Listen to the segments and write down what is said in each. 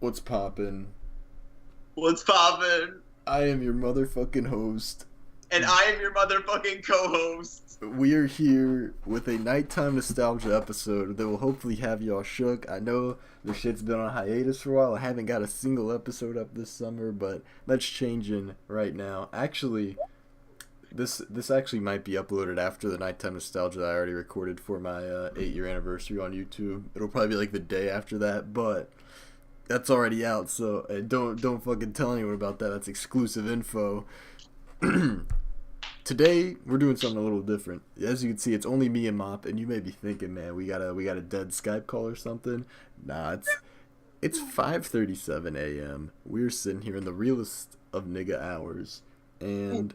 What's poppin'? What's poppin'? I am your motherfucking host. And I am your motherfucking co-host. We are here with a nighttime nostalgia episode that will hopefully have y'all shook. I know the shit's been on hiatus for a while. I haven't got a single episode up this summer, but that's changing right now. Actually, this actually might be uploaded after the nighttime nostalgia I already recorded for my 8-year anniversary on YouTube. It'll probably be like the day after that, but that's already out. So don't fucking tell anyone about that. That's exclusive info. Today we're doing something a little different. As you can see, it's only me and Mop, and you may be thinking, man, we got a dead Skype call or something. Nah, it's 5:37 a.m. We're sitting here in the realest of nigga hours, and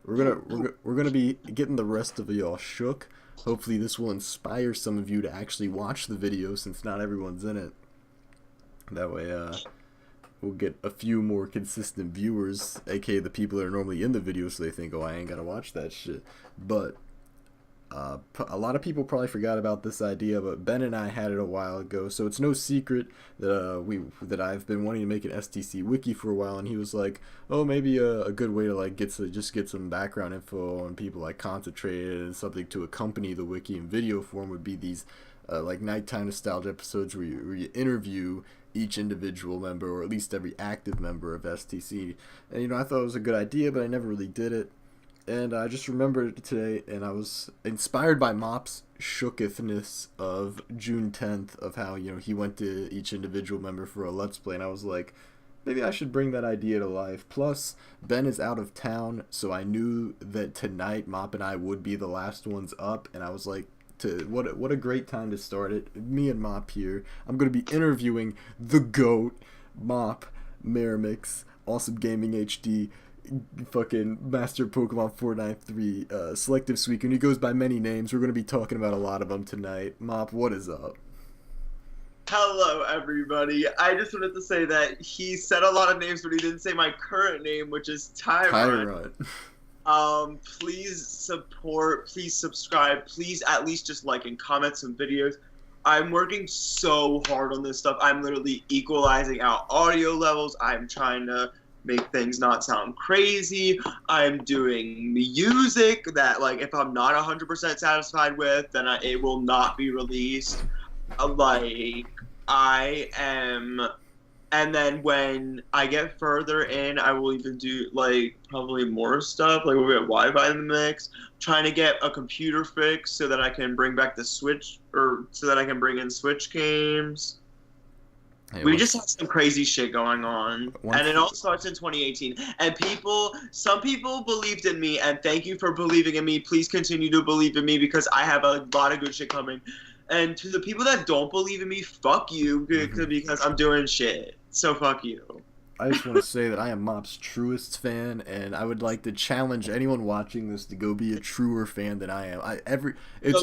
we're gonna be getting the rest of y'all shook. Hopefully, this will inspire some of you to actually watch the video, since not everyone's in it. That way, we'll get a few more consistent viewers, aka the people that are normally in the video, so they think, oh, I ain't gotta watch that shit. But a lot of people probably forgot about this idea, but Ben and I had it a while ago, so it's no secret that I've been wanting to make an STC wiki for a while, and he was like, oh, maybe a good way to like get some background info on people like concentrated and something to accompany the wiki in video form would be these like nighttime nostalgia episodes where you interview each individual member, or at least every active member of STC. And I thought it was a good idea, but I never really did it. And I just remembered it today, and I was inspired by Mop's shookithness of June 10th, of how he went to each individual member for a Let's Play, and I was like, maybe I should bring that idea to life. Plus, Ben is out of town, so I knew that tonight Mop and I would be the last ones up, and I was like, what a great time to start it. Me and Mop here. I'm going to be interviewing the GOAT, Mop, Meramix, Awesome Gaming HD, fucking Master Pokemon 493, Selective Suicune. He goes by many names. We're going to be talking about a lot of them tonight. Mop, what is up? Hello, everybody. I just wanted to say that he said a lot of names, but he didn't say my current name, which is Tyron. Please support, please subscribe, please at least just like and comment some videos. I'm working so hard on this stuff. I'm literally equalizing out audio levels. I'm trying to make things not sound crazy. I'm doing music that, like, if I'm not 100% satisfied with, then it will not be released. I am... And then when I get further in, I will even do, like, probably more stuff. Like, we'll get Wi-Fi in the mix. Trying to get a computer fix so that I can bring back the Switch, or so that I can bring in Switch games. Hey, we just have some crazy shit going on. And it all starts in 2018. And some people believed in me, and thank you for believing in me. Please continue to believe in me, because I have a lot of good shit coming. And to the people that don't believe in me, fuck you, because I'm doing shit. So fuck you. I just want to say that I am Mop's truest fan, and I would like to challenge anyone watching this to go be a truer fan than I am. It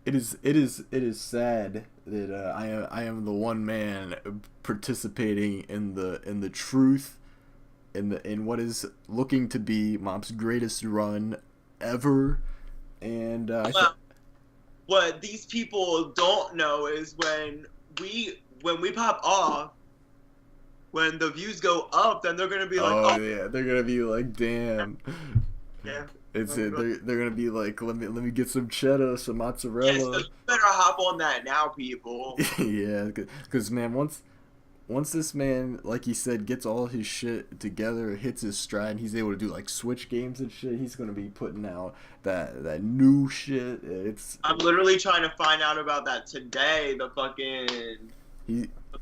is sad that I am the one man participating in the truth, in what is looking to be Mop's greatest run ever, and what these people don't know is when we pop off, when the views go up, then they're gonna be like, oh yeah, they're gonna be like, damn. Yeah. They're gonna be like, let me get some cheddar, some mozzarella. Yeah, so you better hop on that now, people. Yeah, because man, once this man, like he said, gets all his shit together, hits his stride, and he's able to do like Switch games and shit, he's gonna be putting out that new shit. I'm literally trying to find out about that today. The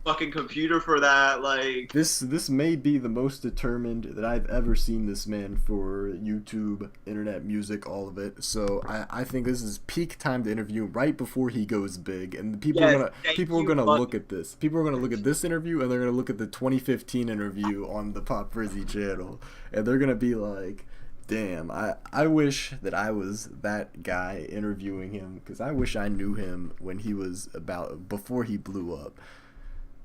fucking computer for that, like, this may be the most determined that I've ever seen this man for YouTube, internet, music, all of it. So I think this is peak time to interview right before he goes big, and people are gonna look at this. People are gonna look at this interview, and they're gonna look at the 2015 interview on the Pop Frizzy channel, and they're gonna be like, damn, I wish that I was that guy interviewing him, because I wish I knew him when he was before he blew up.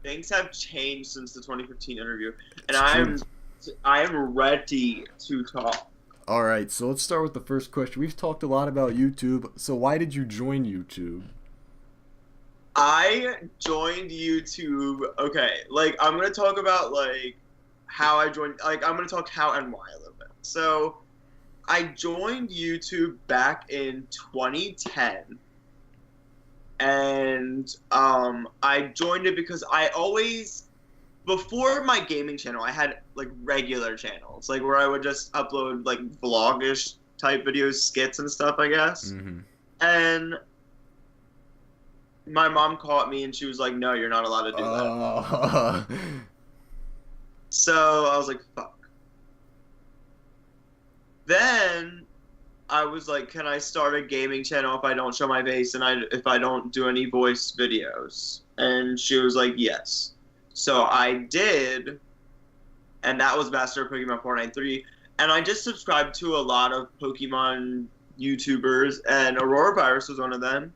Things have changed since the 2015 interview, and I am ready to talk. All right, so let's start with the first question. We've talked a lot about YouTube, so why did you join YouTube? I joined YouTube. Okay, like I'm gonna talk about like how I joined. Like I'm gonna talk how and why a little bit. So I joined YouTube back in 2010, and I joined it because I always before my gaming channel I had like regular channels like where I would just upload like vlogish type videos, skits and stuff, I guess. Mm-hmm. And my mom caught me and she was like, "No, you're not allowed to do that." Oh. So I was like, "Fuck." Then I was like, "Can I start a gaming channel if I don't show my face and if I don't do any voice videos?" And she was like, "Yes." So I did, and that was Master Pokemon 493. And I just subscribed to a lot of Pokemon YouTubers, and Aurora Virus was one of them.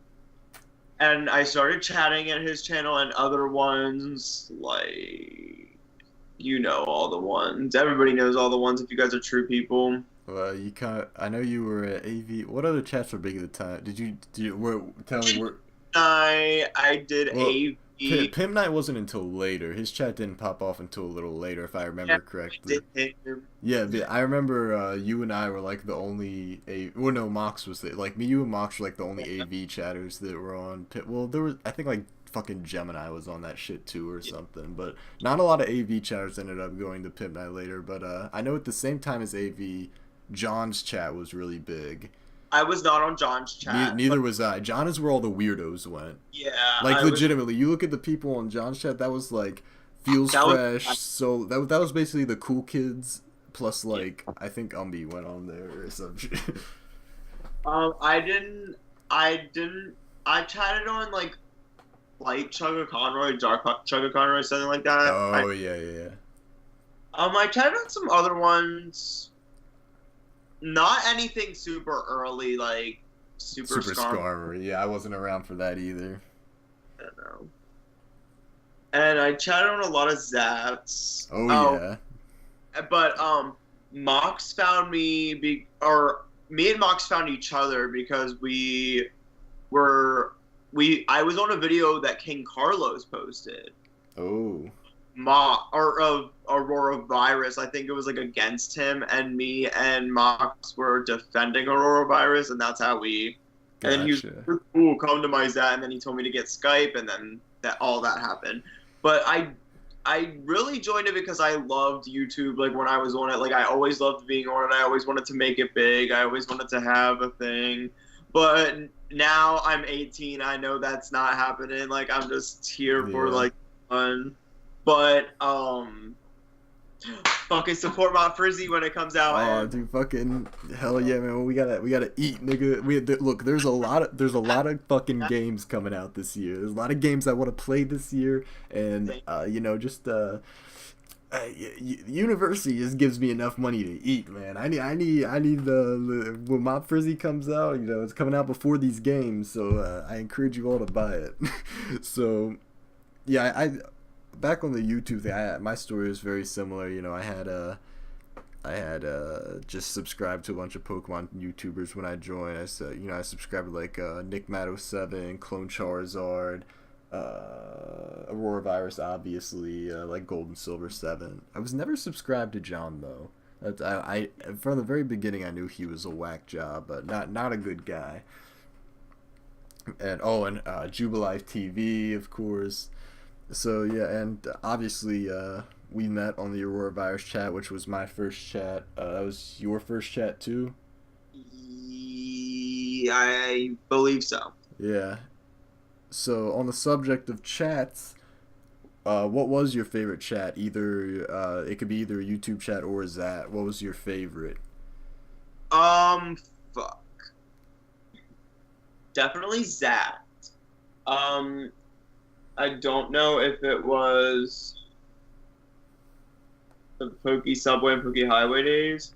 And I started chatting at his channel and other ones, like, you know, all the ones. Everybody knows all the ones if you guys are true people. Well, you kind of. I know you were at AV. What other chats were big at the time? Tell me where? I did Well, AV. Pimp Night wasn't until later. His chat didn't pop off until a little later, if I Yeah, remember I correctly. did him. Yeah, I remember you and I were like the only well, no, Mox was there. Like me, you and Mox were like the only AV chatters that were on. Well, there was I think like fucking Gemini was on that shit too or something. But not a lot of AV chatters ended up going to Pimp Night later. But I know at the same time as AV, John's chat was really big. I was not on John's chat, Neither but was I. John is where all the weirdos went. yeah, Like I was. legitimately, you look at the people on John's chat. That was like feels That was. fresh. So that was basically the cool kids plus Yeah. like I think Umbi went on there or some shit. I didn't. I didn't. I chatted on like Chugga Conroy, Dark Chugga Conroy, something like that. Oh yeah, yeah, yeah. I chatted on some other ones. Not anything super early, like Super Super Scar. Skarmory. Yeah, I wasn't around for that either. I don't know. And I chatted on a lot of Zats. Oh yeah. But Mox found me, or me and Mox found each other because I was on a video that King Carlos posted. Oh. Of Aurora Virus. I think it was like against him, and me and Mox were defending Aurora Virus, and that's how we. And then he was Gotcha. like, "Cool, come to my Zat," and then he told me to get Skype, and then all that happened. But I really joined it because I loved YouTube. Like when I was on it, like I always loved being on it. I always wanted to make it big. I always wanted to have a thing. But now I'm 18. I know that's not happening. Like I'm just here for Yeah. like fun. But fucking support my Frizzy when it comes out. Oh, And dude, fucking hell yeah, man! We gotta eat, nigga. Look, there's a lot of fucking games coming out this year. There's a lot of games I want to play this year, and just university just gives me enough money to eat, man. I need the when my Frizzy comes out. It's coming out before these games, so I encourage you all to buy it. So, yeah, I back on the YouTube thing, my story was very similar. I had just subscribed to a bunch of Pokemon YouTubers when I joined. I subscribed to like Nick Matto 7, Clone Charizard, Aurora Virus, obviously, like Gold and Silver 7. I was never subscribed to John though. I from the very beginning I knew he was a whack job, but not a good guy. And Jubilife TV, of course. So yeah, and obviously we met on the Aurora Virus chat, which was my first chat. That was your first chat too. I believe so. Yeah. So on the subject of chats, what was your favorite chat? Either it could be either a YouTube chat or a Zat. What was your favorite? Fuck. Definitely Zat. I don't know if it was the Pokey Subway and Pokey Highway days.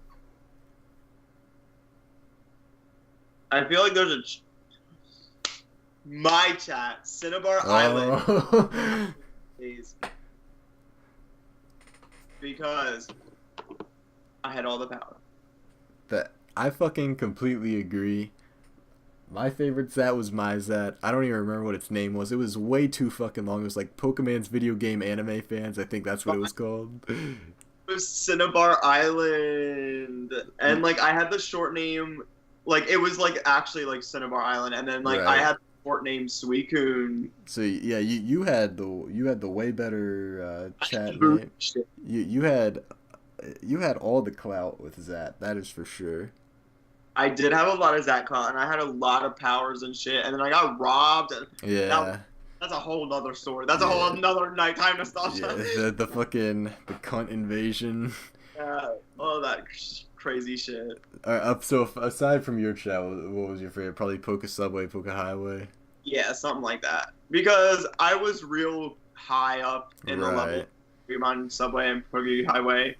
I feel like there's my chat, Cinnabar Island Oh. days. Because I had all the power. That I fucking completely agree. My favorite Zat was my Zat. I don't even remember what its name was. It was way too fucking long. It was like Pokemon's video game anime fans. I think that's what it was called. It was Cinnabar Island, and like I had the short name, like it was like actually like Cinnabar Island, and then like I Right. had the short name Suicune. So yeah, you had the way better chat Boo name. shit. You had all the clout with Zat. That is for sure. I did have a lot of Zatcon, and I had a lot of powers and shit, and then I got robbed, and that Yeah. that's a whole nother story. That's a whole Yeah. another nighttime Yeah. nostalgia. The fucking the cunt invasion. All that crazy shit. Up. So aside from your chat, what was your favorite? Probably Poke Subway, Poke Highway. Yeah, something like that. Because I was real high up in the level, Right. Pokemon Subway and Pokemon Highway,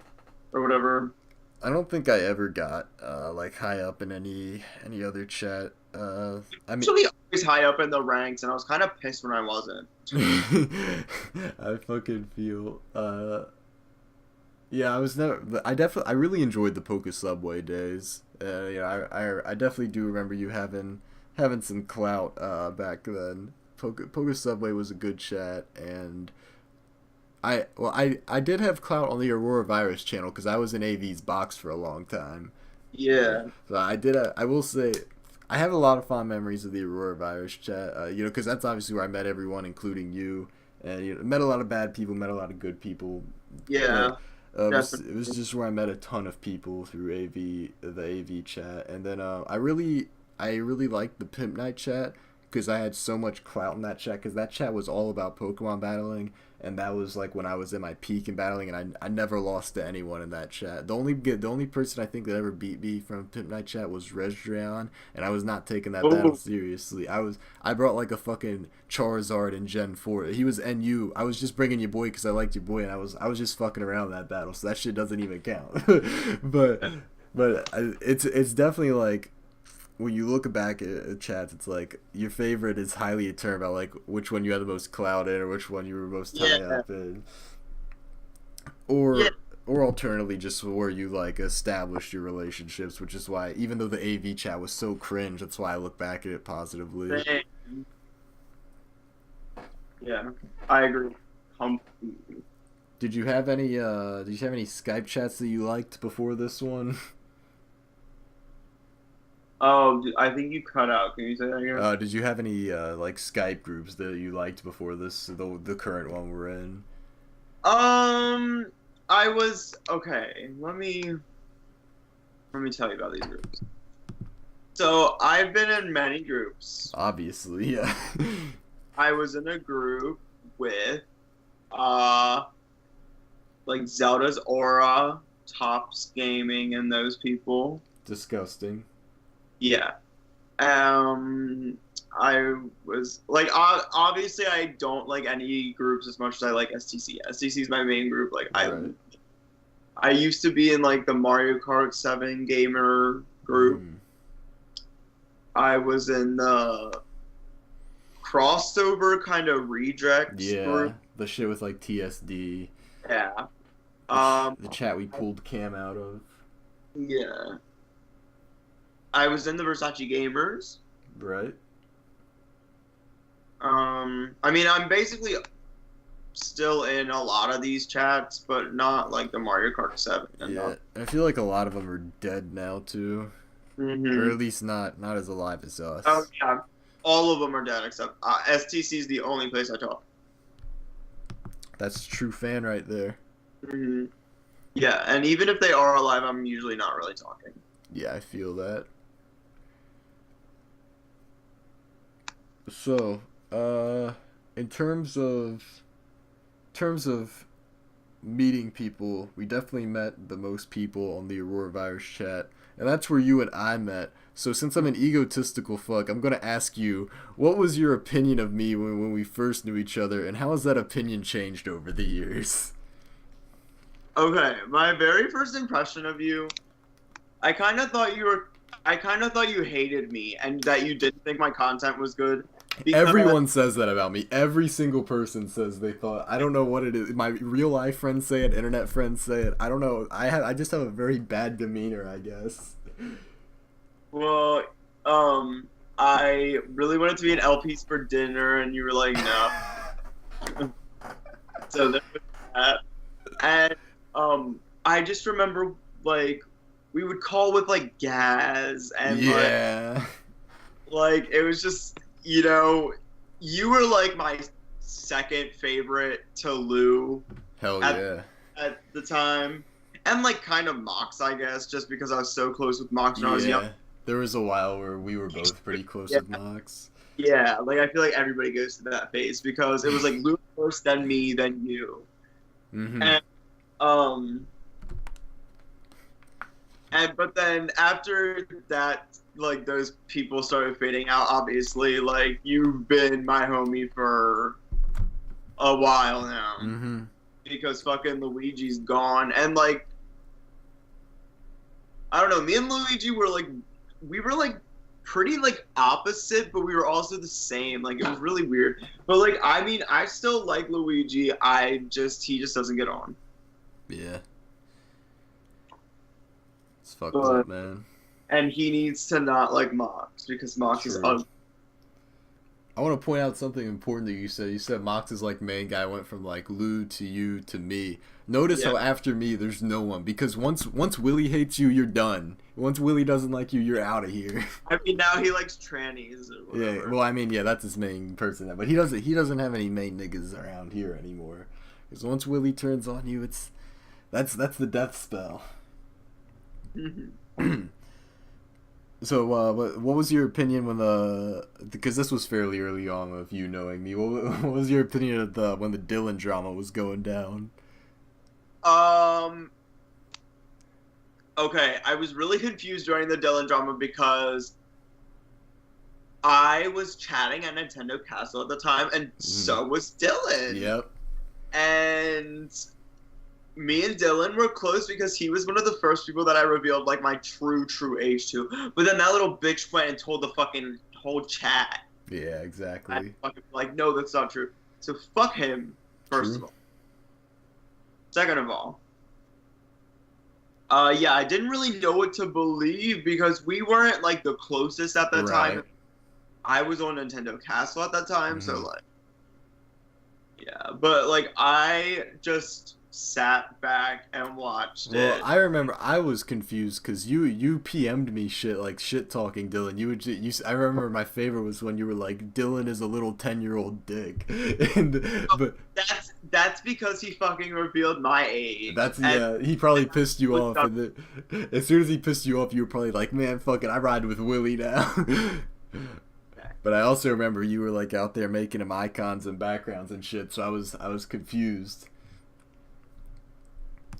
or whatever. I don't think I ever got like high up in any other chat. I mean, Actually, always high up in the ranks, and I was kind of pissed when I wasn't. I fucking feel. Yeah, I was never. I really enjoyed the Poke Subway days. Yeah, I definitely do remember you having some clout back then. Poke Subway was a good chat, and I did have clout on the Aurora Virus channel because I was in AV's box for a long time. Yeah. So I did. I will say, I have a lot of fond memories of the Aurora Virus chat. Because that's obviously where I met everyone, including you, and met a lot of bad people, met a lot of good people. Yeah. It was just where I met a ton of people through the AV chat, and then I really liked the Pimp Night chat because I had so much clout in that chat because that chat was all about Pokemon battling, and that was like when I was in my peak in battling, and I never lost to anyone in that chat. The only person I think that ever beat me from Pimp Night chat was Resdreon, and I was not taking that battle Oh, seriously. I brought like a fucking Charizard in Gen 4. He was NU. I was just bringing your boy because I liked your boy, and I was just fucking around in that battle, so that shit doesn't even count. but it's definitely like when you look back at chats, it's like your favorite is highly determined about like which one you had the most clout in or which one you were most high yeah. up in, or Yeah. or alternatively just where you like established your relationships, which is why even though the AV chat was so cringe, that's why I look back at it positively. Same. Yeah. I agree. Completely. Did you have any Skype chats that you liked before this one? Oh, I think you cut out. Can you say that again? Did you have any like Skype groups that you liked before the current one we're in? I was okay. Let me tell you about these groups. So I've been in many groups. Obviously, yeah. I was in a group with uh like Zelda's Aura, Tops Gaming, and those people. Disgusting. Yeah. I was like, obviously, I don't like any groups as much as I like STC. STC is my main group. Like, Right. I used to be in like the Mario Kart 7 gamer group. Mm. I was in the crossover kind of rejects Yeah, group. the shit with like TSD. Yeah. The chat we pulled Cam out of. Yeah. I was in the Versace Gamers. Right. I mean, I'm basically still in a lot of these chats, but not like the Mario Kart 7. Yeah, I feel like a lot of them are dead now too, or Mm-hmm. at least not as alive as us. Oh yeah, all of them are dead except STC is the only place I talk. That's a true fan right there. Mm-hmm. Yeah, and even if they are alive, I'm usually not really talking. Yeah, I feel that. So, in terms of meeting people, we definitely met the most people on the Aurora Virus chat, and that's where you and I met. So since I'm an egotistical fuck, I'm gonna ask you, what was your opinion of me when we first knew each other, and how has that opinion changed over the years? Okay, my very first impression of you, I kind of thought you hated me and that you didn't think my content was good. Because, Everyone says that about me. Every single person says they thought. I don't know what it is. My real life friends say it. Internet friends say it. I don't know. I just have a very bad demeanor, I guess. well, I really wanted to be an LPs for dinner, and you were like, no. So there was that. And I just remember like we would call with like Gaz and Yeah. like it was just you were like my second favorite to Lou Hell at, yeah. at the time. And like kind of Mox, I guess, just because I was so close with Mox when I was young. Yeah. There was a while where we were both pretty close Yeah. with Mox. Yeah, like I feel like everybody goes through that phase because it was like Lou first, then me, then you. Mm-hmm. Um and but then after that, like those people started fading out, obviously, like you've been my homie for a while now. Mm-hmm. Because fucking Luigi's gone. And like I don't know, me and Luigi were like pretty like opposite, but we were also the same. Like it was really weird. But like I mean, I still like Luigi. He just doesn't get on. Yeah. It's fucked up, man. And he needs to not like Mox because Mox is True. ugly. I want to point out something important that you said. You said Mox is like main guy, went from like Lou to you to me. Notice how after me there's no one, because once Willie hates you, you're done. Once Willie doesn't like you, you're out of here. I mean, now he likes trannies or whatever. Yeah, well, I mean, yeah, that's his main person, but he doesn't have any main niggas around here anymore. Because once Willie turns on you, that's the death spell. So, what was your opinion when because this was fairly early on of you knowing me. What was your opinion of when the Dylan drama was going down? Okay, I was really confused during the Dylan drama because I was chatting at Nintendo Castle at the time, and so was Dylan. Yep. And me and Dylan were close because he was one of the first people that I revealed like my true age to. But then that little bitch went and told the fucking whole chat. Yeah, exactly. I fucking like, no, that's not true. So fuck him, first of all. Second of all, yeah, I didn't really know what to believe because we weren't like the closest at the time. I was on Nintendo Castle at that time, so like, yeah. But like, I just sat back and watched it. Well, I remember I was confused because you PM'd me shit talking Dylan. I remember my favorite was when you were like, Dylan is a little 10-year-old dick, but that's because he fucking revealed my age. He probably pissed you off, and then, as soon as he pissed you off, you were probably like, man, fuck it, I ride with Willie now. But I also remember you were like out there making him icons and backgrounds and shit, so I was confused.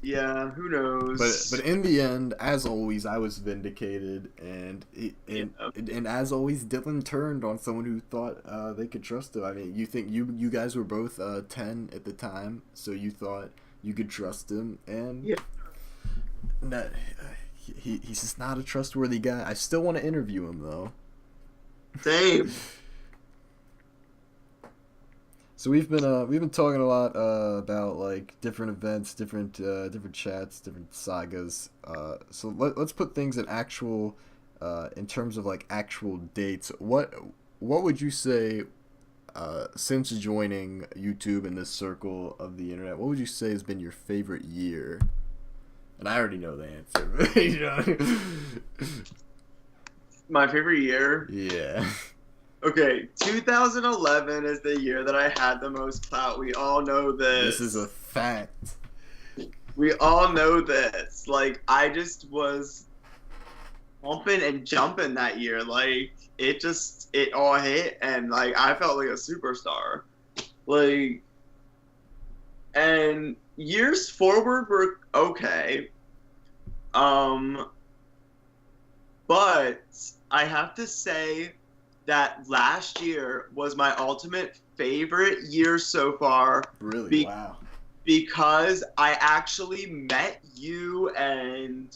Yeah, who knows? But in the end, as always, I was vindicated, and as always, Dylan turned on someone who thought they could trust him. I mean, you think you guys were both 10 at the time, so you thought you could trust him, and he's just not a trustworthy guy. I still want to interview him though. Same. So we've been talking a lot about like different events, different chats, different sagas. So let's put things in actual, in terms of like actual dates. What would you say, since joining YouTube in this circle of the internet, what would you say has been your favorite year? And I already know the answer. But, you know. My favorite year? Yeah. Okay, 2011 is the year that I had the most clout. We all know this. This is a fact. We all know this. Like, I just was pumping and jumping that year. Like, it all hit, and, like, I felt like a superstar. Like, and years forward were okay. But I have to say that last year was my ultimate favorite year so far. Really? Wow. Because I actually met you and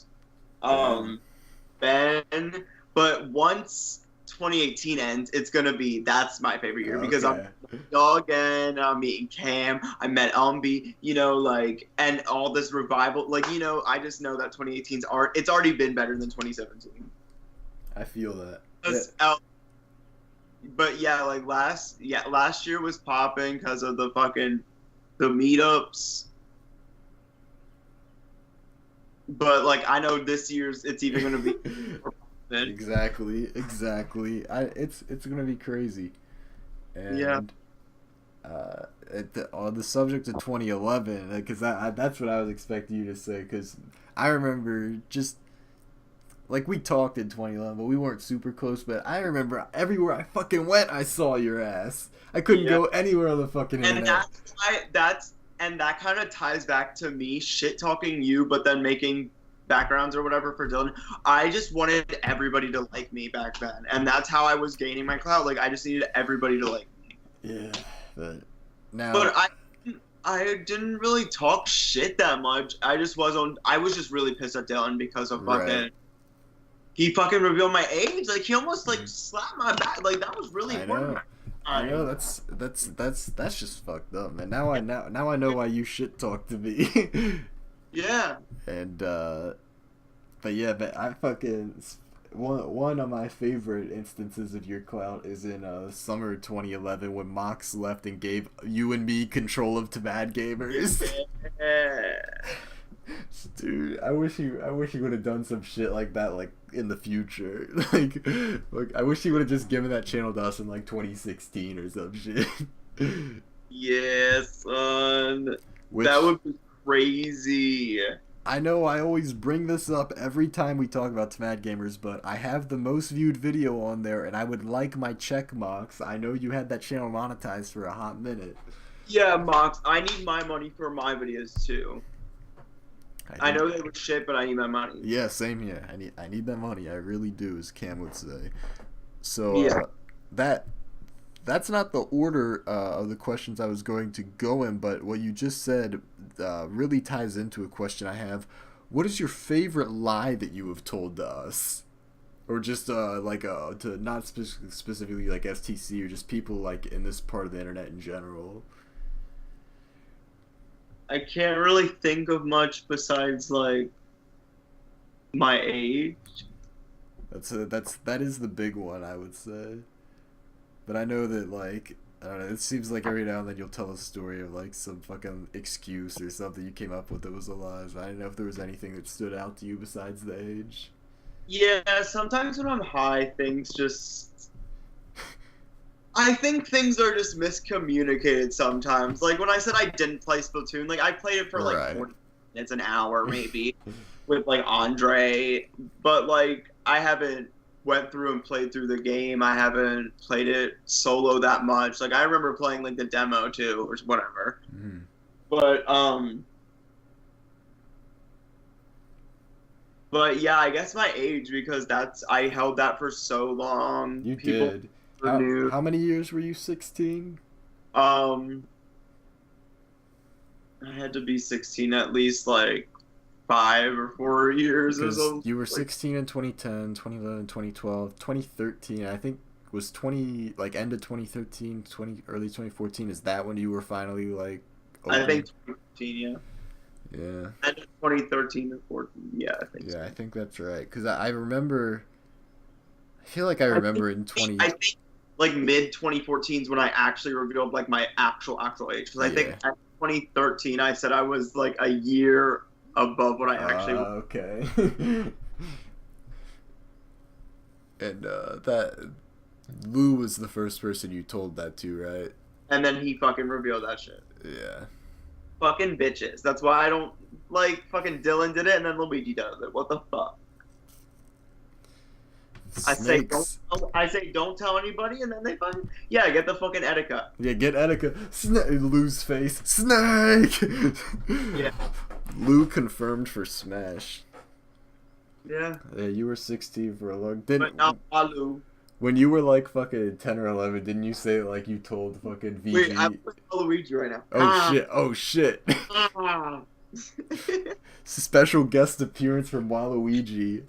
Ben, but once 2018 ends, it's gonna be that's my favorite year because I'm again. I'm meeting Cam. I met Umbi. You know, like, and all this revival. Like, you know, I just know that 2018's it's already been better than 2017. I feel that. but yeah, like last year was popping because of the meetups. But like I know this year's it's even gonna be more poppin'. Exactly. It's gonna be crazy. Yeah. And on the subject of 2011, because that's what I was expecting you to say. Because I remember just like we talked in 2011, but we weren't super close. But I remember everywhere I fucking went, I saw your ass. I couldn't Yeah. go anywhere on the fucking And internet. that kind of ties back to me shit talking you, but then making backgrounds or whatever for Dylan. I just wanted everybody to like me back then, and that's how I was gaining my clout. Like I just needed everybody to like me. Yeah, but now. But I didn't really talk shit that much. I was just really pissed at Dylan because of Right. he fucking revealed my age. Like he almost like slapped my back. Like that was really I important. know. I know that's just fucked up, man. Now I know why you shit talk to me. Yeah. And but yeah, but I fucking one of my favorite instances of your clout is in summer 2011 when Mox left and gave you and me control of Tabad Gamers. Yeah. Dude, I wish he would have done some shit like that like in the future. Like I wish he would have just given that channel to us in like 2016 or some shit. Yeah, son. Which That would be crazy. I know I always bring this up every time we talk about Mad Gamers, but I have the most viewed video on there, and I would like my check marks. I know you had that channel monetized for a hot minute. Yeah, Mox, I need my money for my videos too. I know they were shit, but I need my money. Yeah, same here. I need that money. I really do, as Cam would say. So Yeah. that's not the order of the questions I was going to go in, but what you just said really ties into a question I have. What is your favorite lie that you have told to us? Or just to not specifically like STC or just people like in this part of the internet in general? I can't really think of much besides like my age. That is the big one, I would say. But I know that like I don't know, it seems like every now and then you'll tell a story of like some fucking excuse or something you came up with that was a lie. So I didn't know if there was anything that stood out to you besides the age. Yeah, sometimes when I'm high, I think things are just miscommunicated sometimes. Like when I said I didn't play Splatoon, like I played it for like Right. 40 minutes, an hour maybe, with like Andre, but like I haven't went through and played through the game. I haven't played it solo that much. Like I remember playing like the demo too, or whatever. Mm. But but yeah, I guess my age because I held that for so long. You People did. knew. How many years were you 16? Um, I had to be 16 at least like 5 or 4 years or Because so. you were Like, 16 in 2010, 2011, 2012, 2013. I think was 20 like end of 2013, early 2014. Is that when you were finally like? I Open? think 2015, yeah. Yeah. End of 2013 and 14, yeah, I think so. Yeah, I think that's right. Because I remember. I feel like I remember in 20. I think like mid 2014 is when I actually revealed like my actual age. Because I think Yeah. at 2013 I said I was like a year above what I actually was. Okay. And that Lou was the first person you told that to, right? And then he fucking revealed that shit. Yeah. Fucking bitches. That's why I don't like fucking Dylan did it and then Luigi does it. What the fuck? Snakes. I say don't tell anybody, and then they fucking get the fucking Etika. Yeah, get Etika. Lou's face. Snake! Yeah. Lou confirmed for Smash. Yeah, Yeah, you were 16 for a long... but not Walu. When you were like fucking 10 or 11, didn't you say like you told fucking VG... Wait, I'm with Luigi right now. Oh shit. Ah. Special guest appearance from Waluigi.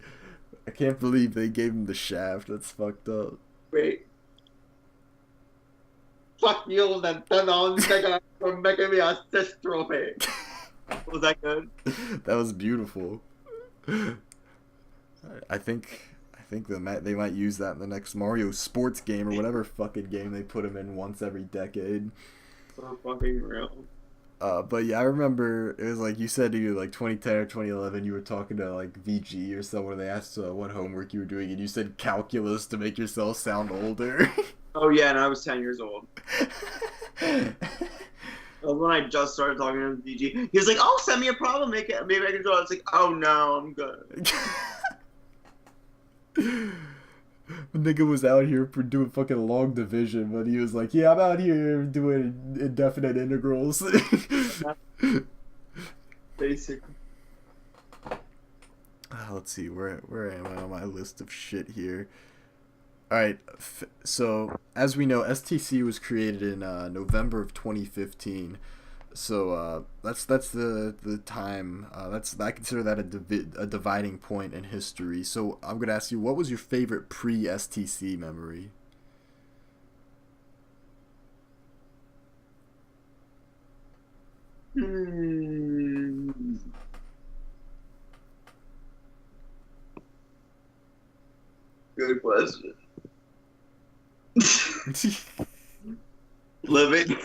I can't believe they gave him the shaft. That's fucked up. Wait. Fuck you, then turn on second for making me a assist trophy. Was that good? That was beautiful. I think think they might use that in the next Mario sports game or whatever fucking game they put him in once every decade. So fucking real. But yeah, I remember it was like you said to you like 2010 or 2011. You were talking to like VG or someone. They asked what homework you were doing, and you said calculus to make yourself sound older. Oh yeah, and I was 10 years old. When I just started talking to VG, he was like, "Oh, send me a problem, maybe I can do it." I was like, "Oh no, I'm good." The nigga was out here for doing fucking long division, but he was like, "Yeah, I'm out here doing indefinite integrals." Basically. Let's see, where am I on my list of shit here? All right, so as we know, STC was created in November of 2015. So that's the time. I consider that a dividing point in history. So I'm gonna ask you, what was your favorite pre-STC memory? Good question. Living.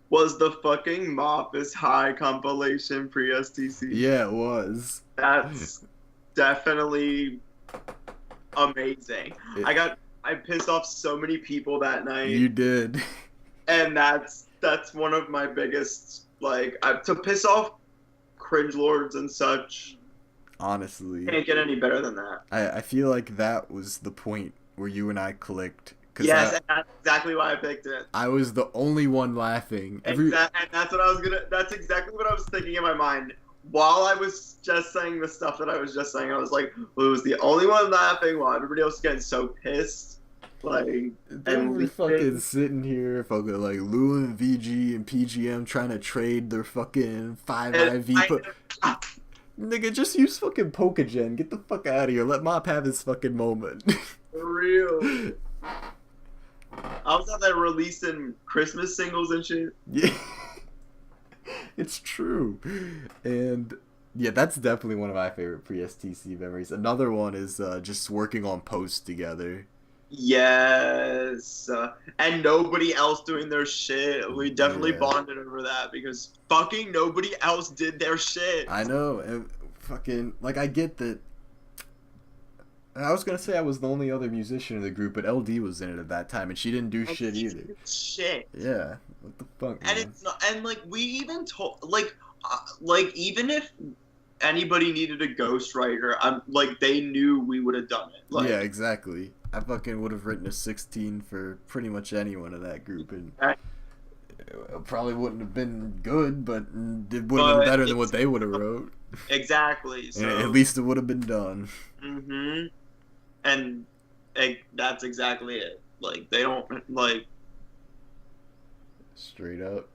Was the fucking Mop is High compilation pre-STC? Yeah, it was. That's definitely amazing. I pissed off so many people that night. You did. And that's one of my biggest, like, to piss off cringe lords and such. Honestly, Can't get any better than that. I feel like that was the point where you and I clicked. Yes, and that's exactly why I picked it. I was the only one laughing. And that's what I was that's exactly what I was thinking in my mind. While I was just saying the stuff that I was just saying, I was like, well, it was the only one laughing while everybody else was getting so pissed. Like, and we're fucking sitting here, fucking like Lou and VG and PGM trying to trade their fucking 5 IV. Nigga, just use fucking Pokégen. Get the fuck out of here. Let Mop have his fucking moment. For real. I was out there releasing Christmas singles and shit. Yeah. It's true. And yeah, that's definitely one of my favorite pre-STC memories. Another one is just working on posts together. Yes. And nobody else doing their shit. We definitely bonded over that because fucking nobody else did their shit. I know. And fucking, like, I get that. I was gonna say I was the only other musician in the group, but LD was in it at that time, and she didn't do shit either. Shit. Yeah. What the fuck, man? And it's not. And like we even told, like even if anybody needed a ghostwriter, they knew we would have done it. Like, yeah, exactly. I fucking would have written a 16 for pretty much anyone in that group, and it probably wouldn't have been good, but it would have been better than what they would have wrote. Exactly. So, at least it would have been done. Mm-hmm. And that's exactly it. Like, they don't, like... Straight up.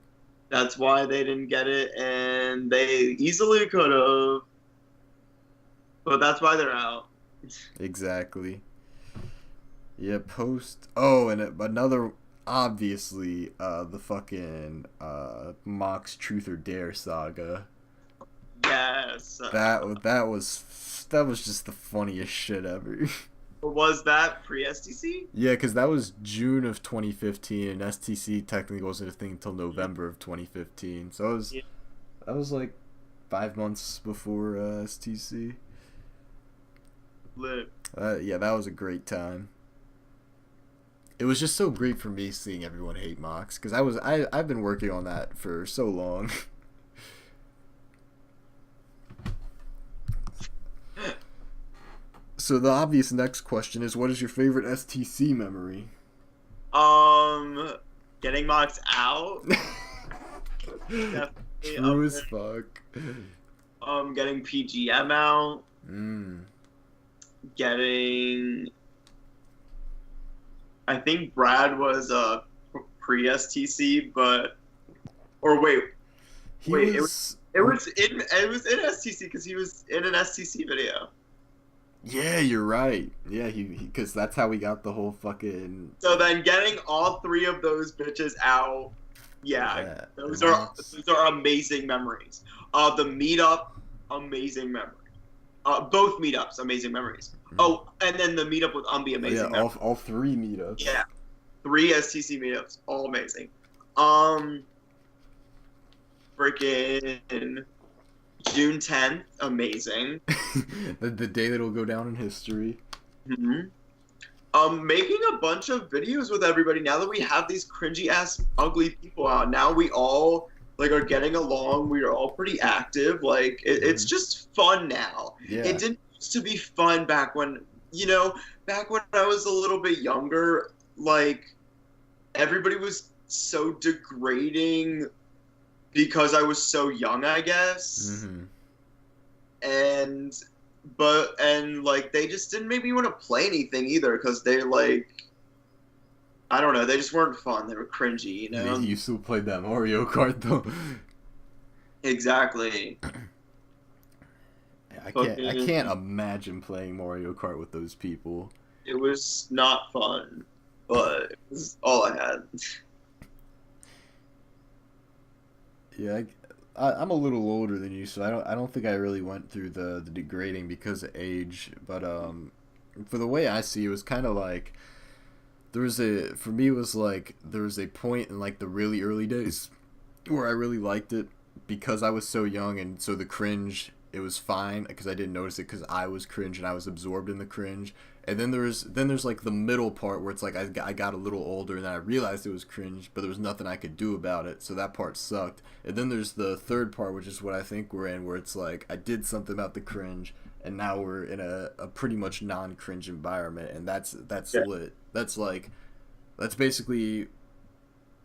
That's why they didn't get it, and they easily could have. But that's why they're out. Exactly. Yeah, post... Oh, and another... Obviously, the fucking Mox Truth or Dare saga. Yes. That was just the funniest shit ever. Was that pre-STC? Yeah, because that was June of 2015, and STC technically wasn't a thing until November of 2015. So that was like 5 months before STC. Lit. Yeah, that was a great time. It was just so great for me seeing everyone hate Mox, because I've been working on that for so long. So the obvious next question is, what is your favorite STC memory? Getting Mox out. True as fuck. Getting PGM out. Getting... I think Brad was pre-STC, but... Or wait. It was in STC because he was in an STC video. Yeah, you're right. Yeah, he because that's how we got the whole fucking So then getting all three of those bitches out, yeah, yeah. those And are that's those are amazing memories. The meetup, amazing memory. Both meetups, amazing memories. Oh, and then the meetup with Umbi, oh, yeah, amazing memory. all three meetups. Yeah, 3 STC meetups, all amazing. Freaking June 10th, amazing. The day that'll go down in history. hmm Making a bunch of videos with everybody now that we have these cringy ass ugly people out. Now we all like are getting along. We are all pretty active. Like it's just fun now. Yeah. It didn't used to be fun back when back when I was a little bit younger. Like everybody was so degrading because I was so young, I guess. Mm-hmm. And like they just didn't make me want to play anything either because they like I don't know, they just weren't fun. They were cringy, you know. You still played that Mario Kart though. Exactly. I can't imagine playing Mario Kart with those people. It was not fun, but it was all I had. Yeah, I'm a little older than you, so I don't think I really went through the degrading because of age. But for the way I see it, was kind of like for me it was like there was a point in like the really early days where I really liked it because I was so young, and so the cringe, it was fine because I didn't notice it because I was cringe and I was absorbed in the cringe. And then there's like the middle part where it's like I got a little older and then I realized it was cringe, but there was nothing I could do about it, so that part sucked. And then there's the third part, which is what I think we're in, where it's like I did something about the cringe, and now we're in a pretty much non-cringe environment, and that's Yeah. lit. That's basically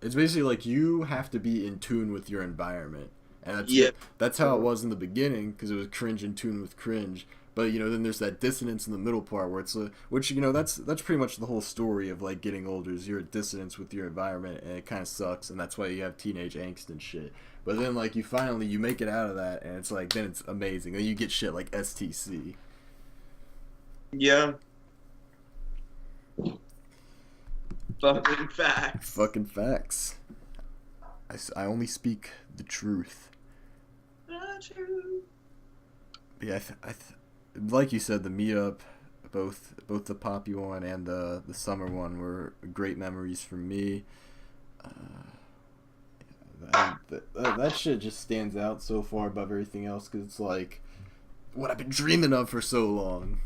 it's basically like you have to be in tune with your environment, and that's how it was in the beginning because it was cringe in tune with cringe. But then there's that dissonance in the middle part where it's which that's pretty much the whole story of like getting older is you're at dissonance with your environment, and it kind of sucks, and that's why you have teenage angst and shit. But then like you make it out of that, and it's like then it's amazing. Then you get shit like STC. Yeah. Fucking facts. Fucking facts. I only speak the truth. Yeah, like you said, the meetup, both the Poppy one and the summer one were great memories for me. That shit just stands out so far above everything else because it's like what I've been dreaming of for so long.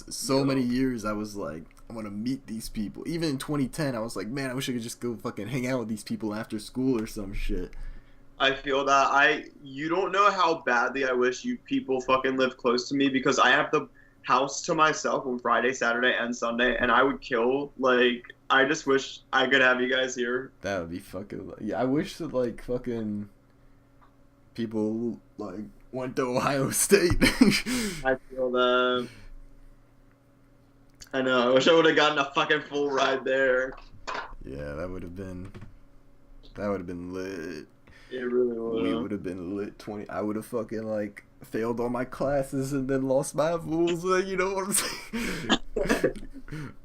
So many years I was like, I want to meet these people. Even in 2010, I was like, man, I wish I could just go fucking hang out with these people after school or some shit. I feel that you don't know how badly I wish you people fucking live close to me because I have the house to myself on Friday, Saturday, and Sunday, and I would kill. Like, I just wish I could have you guys here. That would be fucking. Yeah, I wish that like fucking people like went to Ohio State. I feel that. I know. I wish I would have gotten a fucking full ride there. Yeah, that would have been lit. It really would. We would have been lit 20. I would have fucking like failed all my classes and then lost my fools. You know what I'm saying?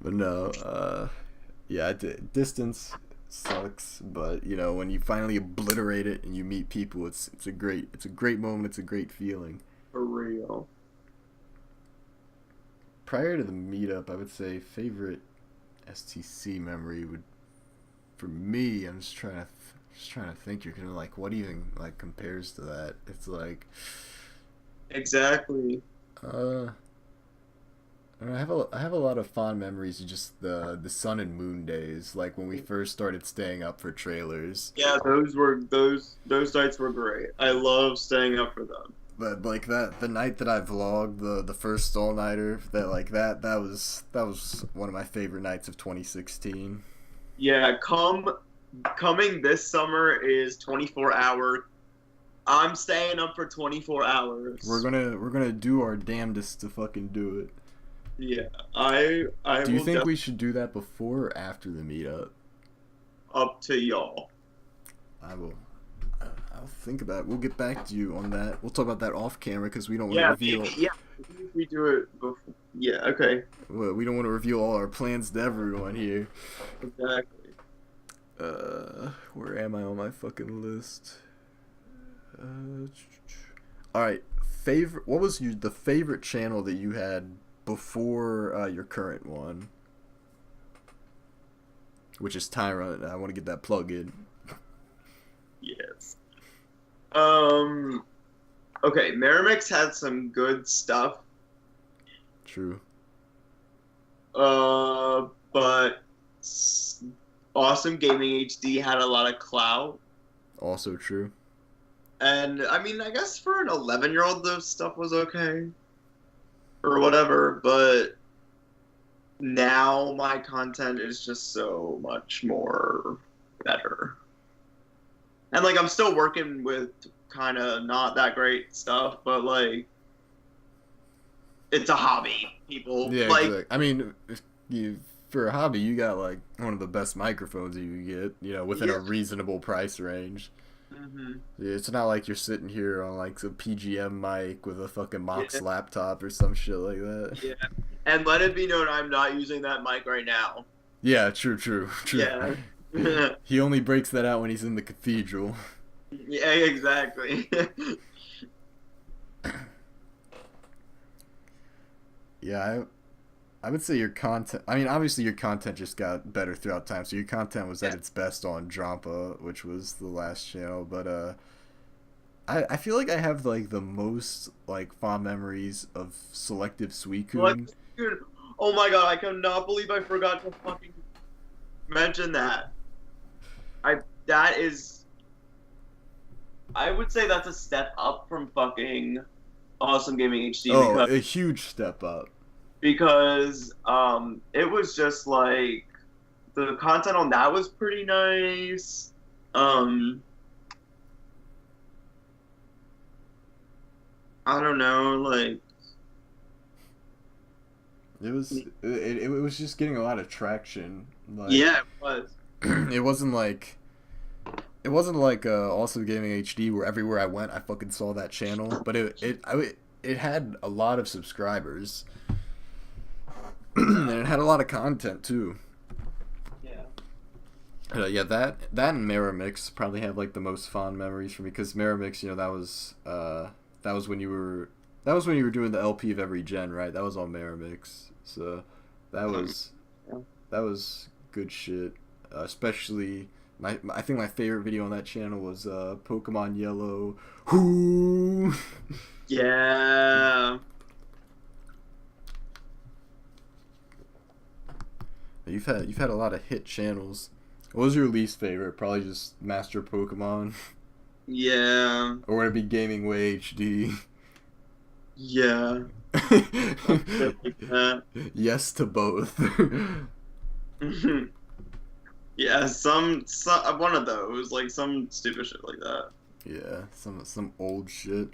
But no, yeah, distance sucks. But when you finally obliterate it and you meet people, it's a great moment. It's a great feeling. For real. Prior to the meetup, I would say favorite STC memory would, for me, I'm just trying to think. You're gonna like what even like compares to that? It's like exactly. I have a lot of fond memories of just the sun and moon days, like when we first started staying up for trailers. Yeah, those nights were great. I love staying up for them. But like the night that I vlogged, the first all nighter, that was one of my favorite nights of 2016. Yeah, coming this summer is 24-hour. I'm staying up for 24 hours. We're gonna do our damnedest to fucking do it. Yeah, I do you think we should do that before or after the meetup? Up to y'all. I will I'll think about it. We'll get back to you on that. We'll talk about that off camera because we don't want to Yeah, reveal. maybe, yeah. Maybe if we do it before. Yeah. Okay. Well, we don't want to reveal all our plans to everyone here. Exactly. Where am I on my fucking list? All right. Favorite. What was the favorite channel that you had before your current one? Which is Tyrant. I want to get that plug in. Yes. Okay, Meramix had some good stuff. True. But Awesome Gaming HD had a lot of clout. Also true. And I mean, I guess for an 11-year-old, the stuff was okay. Or whatever, but now my content is just so much more better. And like, I'm still working with kind of not that great stuff, but like, it's a hobby, people. Yeah, like, exactly. I mean, for a hobby, you got like one of the best microphones you can get, within a reasonable price range. Mm-hmm. It's not like you're sitting here on like some PGM mic with a fucking Mox laptop or some shit like that. Yeah, and let it be known I'm not using that mic right now. Yeah, true. Yeah. He only breaks that out when he's in the cathedral. Yeah, exactly. Yeah, I would say your content. I mean, obviously your content just got better throughout time. So your content was at its best on Drampa, which was the last channel. But I feel like I have like the most like fond memories of Selective Suicune. What? Dude, oh my god, I cannot believe I forgot to fucking mention that. I would say that's a step up from fucking Awesome Gaming HD. Oh, a huge step up. Because it was just like the content on that was pretty nice. I don't know, like it was just getting a lot of traction. Like, yeah, it was. It wasn't like Awesome Gaming HD where everywhere I went I fucking saw that channel, but it had a lot of subscribers. And it had a lot of content too. Yeah. Yeah, that and Meramix probably have like the most fond memories for me because Meramix, that was when you were doing the LP of every gen, right? That was on Meramix, so that was good shit. Especially I think my favorite video on that channel was Pokemon Yellow. Whoo! Yeah. You've had a lot of hit channels. What was your least favorite? Probably just Master Pokemon. Yeah. Or would it be Gaming Way HD? Yeah. Yes to both. Yeah, some one of those, like some stupid shit like that. Yeah, some old shit.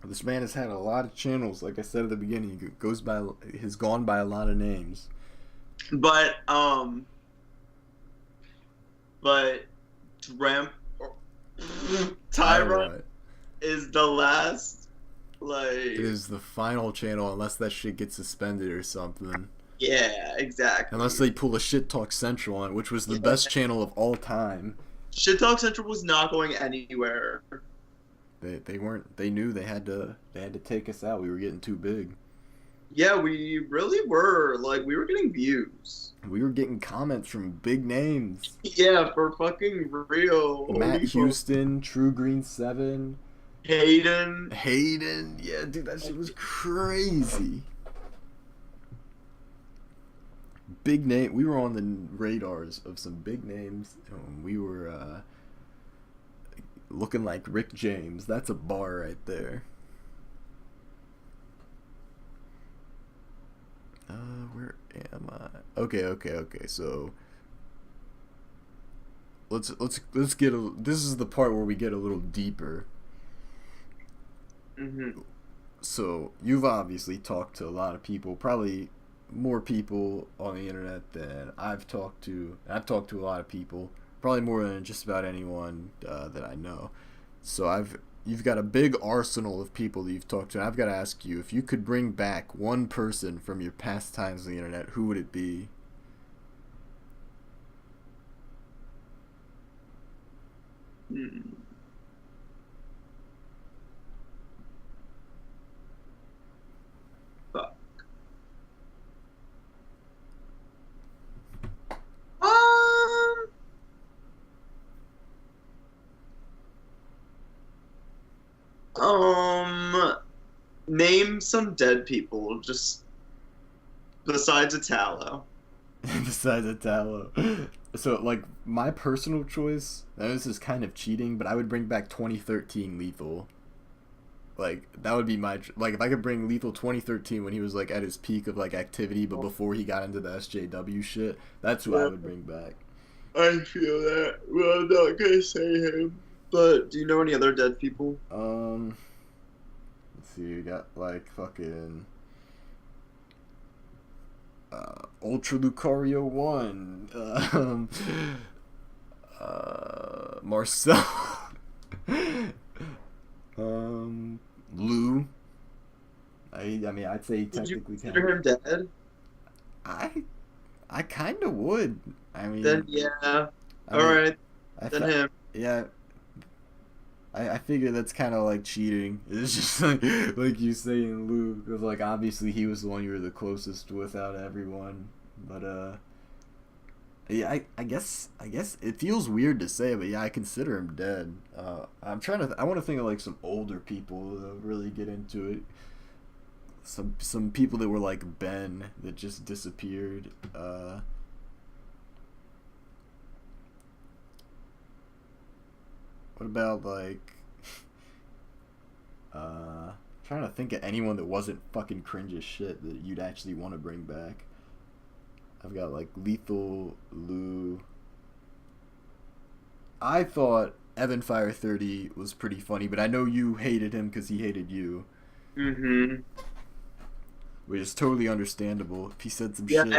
This man has had a lot of channels. Like I said at the beginning, has gone by a lot of names. But Tyrant is the last. Like, it is the final channel unless that shit gets suspended or something. Yeah, exactly. Unless they pull a Shit Talk Central on it, which was the best channel of all time. Shit Talk Central was not going anywhere. They weren't. They knew they had to take us out. We were getting too big. Yeah, we really were. Like, we were getting views. We were getting comments from big names. Yeah, for fucking real. Matt Houston, True Green 7. Hayden. Yeah, dude, that shit was crazy. Big name. We were on the radars of some big names. We were looking like Rick James. That's a bar right there. Where am I? Okay. So let's get this is the part where we get a little deeper. Mm-hmm. So you've obviously talked to a lot of people, probably more people on the internet than I've talked to. I've talked to a lot of people. probably more than just about anyone that I know. So you've got a big arsenal of people that you've talked to. And I've got to ask you, if you could bring back one person from your past times on the internet, who would it be? Hmm. Fuck. Um, um, Name some dead people just besides Italo. Besides Italo. So, like, my personal choice, now this is kind of cheating, but I would bring back 2013 Lethal. Like, that would be like, if I could bring Lethal 2013 when he was, like, at his peak of, like, activity, but before he got into the SJW shit, that's who I would bring back. I feel that. Well, I'm not gonna say him. But do you know any other dead people? Let's see, you got, like, fucking... Ultra Lucario 1, Marcel, Lou. I mean, I'd say he Would you technically consider him dead? I kind of would. I mean, Then yeah. I All mean, right. I Then fe- him. yeah, I figure that's kind of like cheating. It's just like you saying Lou, because like obviously he was the one you were the closest with out of everyone. But yeah, I guess it feels weird to say, but yeah, I consider him dead. I want to think of like some older people that really get into it. Some people that were like Ben that just disappeared. What about like trying to think of anyone that wasn't fucking cringe as shit that you'd actually want to bring back. I've got like Lethal, Lou. I thought Evan Fire 30 was pretty funny, but I know you hated him because he hated you. Mm-hmm. Which is totally understandable. If he said some Yeah, shit.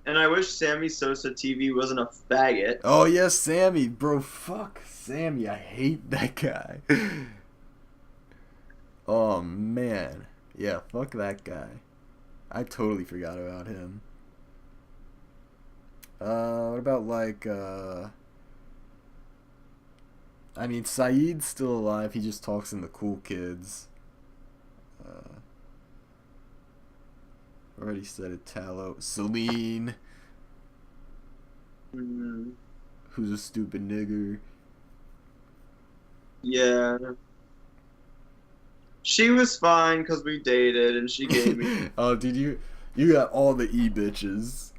and I wish Sammy Sosa TV wasn't a faggot. Oh yes, Sammy, bro. Fuck Sammy. I hate that guy. Oh man. Yeah, fuck that guy. I totally forgot about him. What about like I mean Saeed's still alive, he just talks in the Cool Kids. Already said it, Tallow. Celine, Mm, who's a stupid nigger. yeah. She was fine because we dated and she gave me. Oh, dude, you got all the bitches.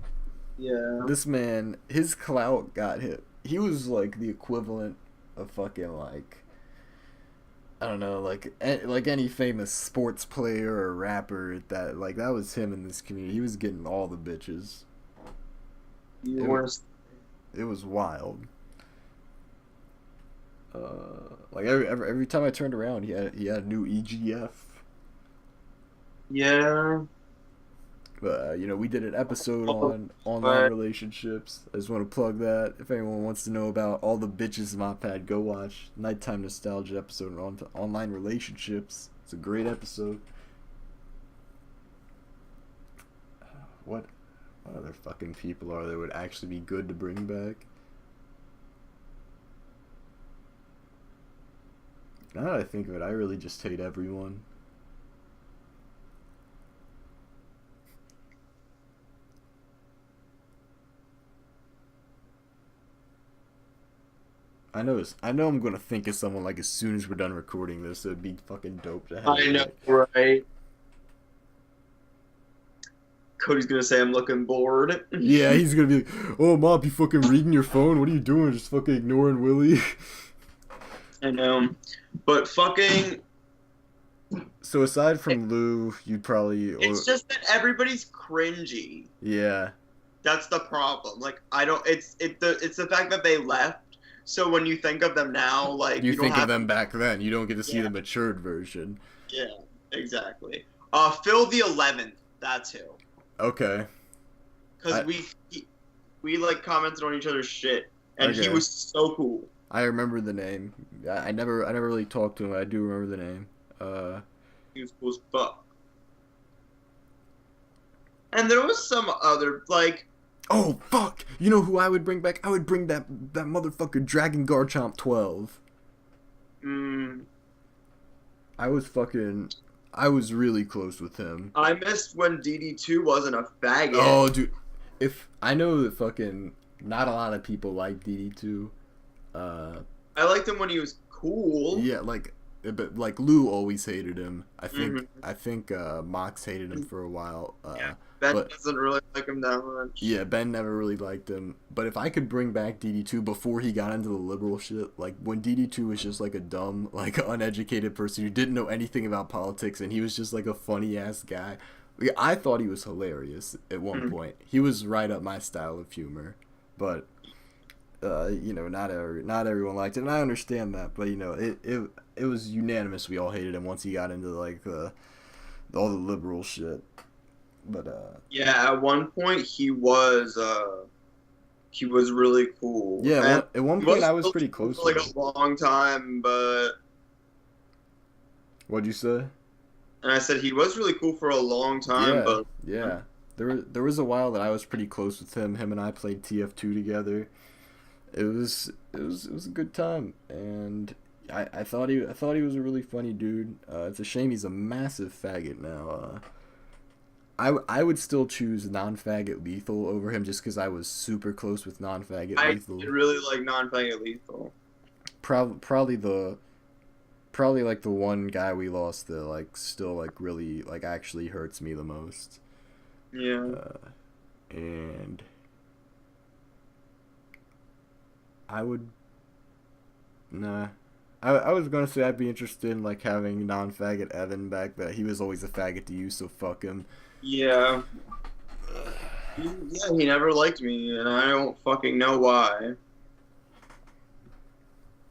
Yeah. This man, his clout got hit. He was like the equivalent of fucking like I don't know, like any famous sports player or rapper. That was him in this community. He was getting all the bitches. You It, were. it was wild. Like every time I turned around, he had a new EGF. Yeah. We did an episode Oh, on online but relationships. I just want to plug that. If anyone wants to know about all the bitches Mop had, go watch Nighttime Nostalgia episode on online relationships. It's a great episode. What other fucking people are there would actually be good to bring back? Now that I think of it, I really just hate everyone. I know I'm gonna think of someone like as soon as we're done recording this. It'd be fucking dope to have. I know, right? Cody's gonna say I'm looking bored. Yeah, he's gonna be like, "Oh, Mop, you fucking reading your phone? What are you doing? Just fucking ignoring Willie?" I know, but fucking. So aside from Lou, you'd probably. It's just that everybody's cringy. Yeah. That's the problem. Like I don't. It's the fact that they left. So when you think of them now, like You you don't think of have. them back then. You don't get to see Yeah. the matured version. Yeah, exactly. Phil the 11th. That's who. Okay. Because I- we like commented on each other's shit. and he Okay. was so cool. I remember the name. I never really talked to him. I do remember the name. He was cool as fuck. And there was some other like, Oh fuck! You know who I would bring back? I would bring that motherfucker Dragon Garchomp 12. mm, I was fucking. I was really close with him. I missed when DD2 wasn't a faggot. Oh, dude. If I know that fucking not a lot of people like DD2. I liked him when he was cool. Yeah, but like Lou always hated him. I think Mhm. I think Mox hated him for a while. Yeah, Ben but doesn't really like him that much. yeah, Ben never really liked him. But if I could bring back DD2 before he got into the liberal shit, like when DD2 was just like a dumb, like uneducated person who didn't know anything about politics, and he was just like a funny ass guy. Like, I thought he was hilarious at one point. He was right up my style of humor, but not everyone liked it, and I understand that. But it was unanimous. We all hated him once he got into like all the liberal shit. But Yeah, at one point he was really cool. yeah, And at one he point I was really pretty cool close for to like him. a long time, but What'd you say? and I said he was really cool for a long time, Yeah, but yeah. There was a while that I was pretty close with him. Him and I played TF2 together. It was a good time, and I thought he was a really funny dude. It's a shame he's a massive faggot now. I would still choose non-faggot Lethal over him just because I was super close with non-faggot I Lethal. did really like non-faggot lethal. Probably like the one guy we lost that like still like really like actually hurts me the most. Yeah. And I would nah. I was gonna say I'd be interested in like having non-faggot Evan back, but he was always a faggot to you, so fuck him. Yeah. Yeah, he never liked me, and I don't fucking know why.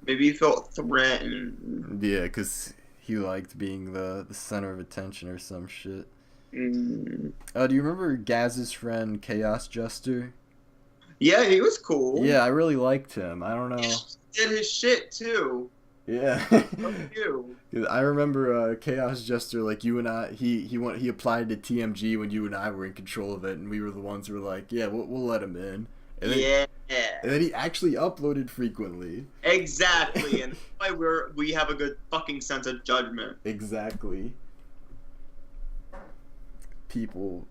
Maybe he felt threatened. Yeah, cause he liked being the center of attention or some shit. Mm. Do you remember Gaz's friend Chaos Juster? Yeah, he was cool. Yeah, I really liked him. I don't know. He did his shit too. Yeah. Fuck you. I remember Chaos Jester, like you and I, he applied to TMG when you and I were in control of it, and we were the ones who were like, yeah, we'll let him in. And then, Yeah. And then he actually uploaded frequently. Exactly, and that's why we have a good fucking sense of judgment. Exactly. People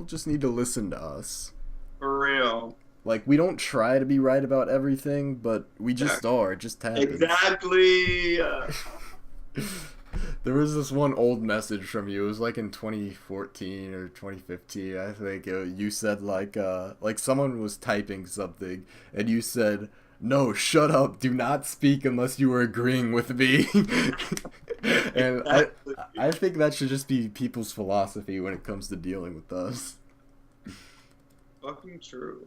just need to listen to us. For real. Like, we don't try to be right about everything, but we just are. It just happens. Exactly. There was this one old message from you. It was like in 2014 or 2015, I think. You said like someone was typing something, and you said, "No, shut up. Do not speak unless you are agreeing with me." And Exactly. I think that should just be people's philosophy when it comes to dealing with us. Fucking true.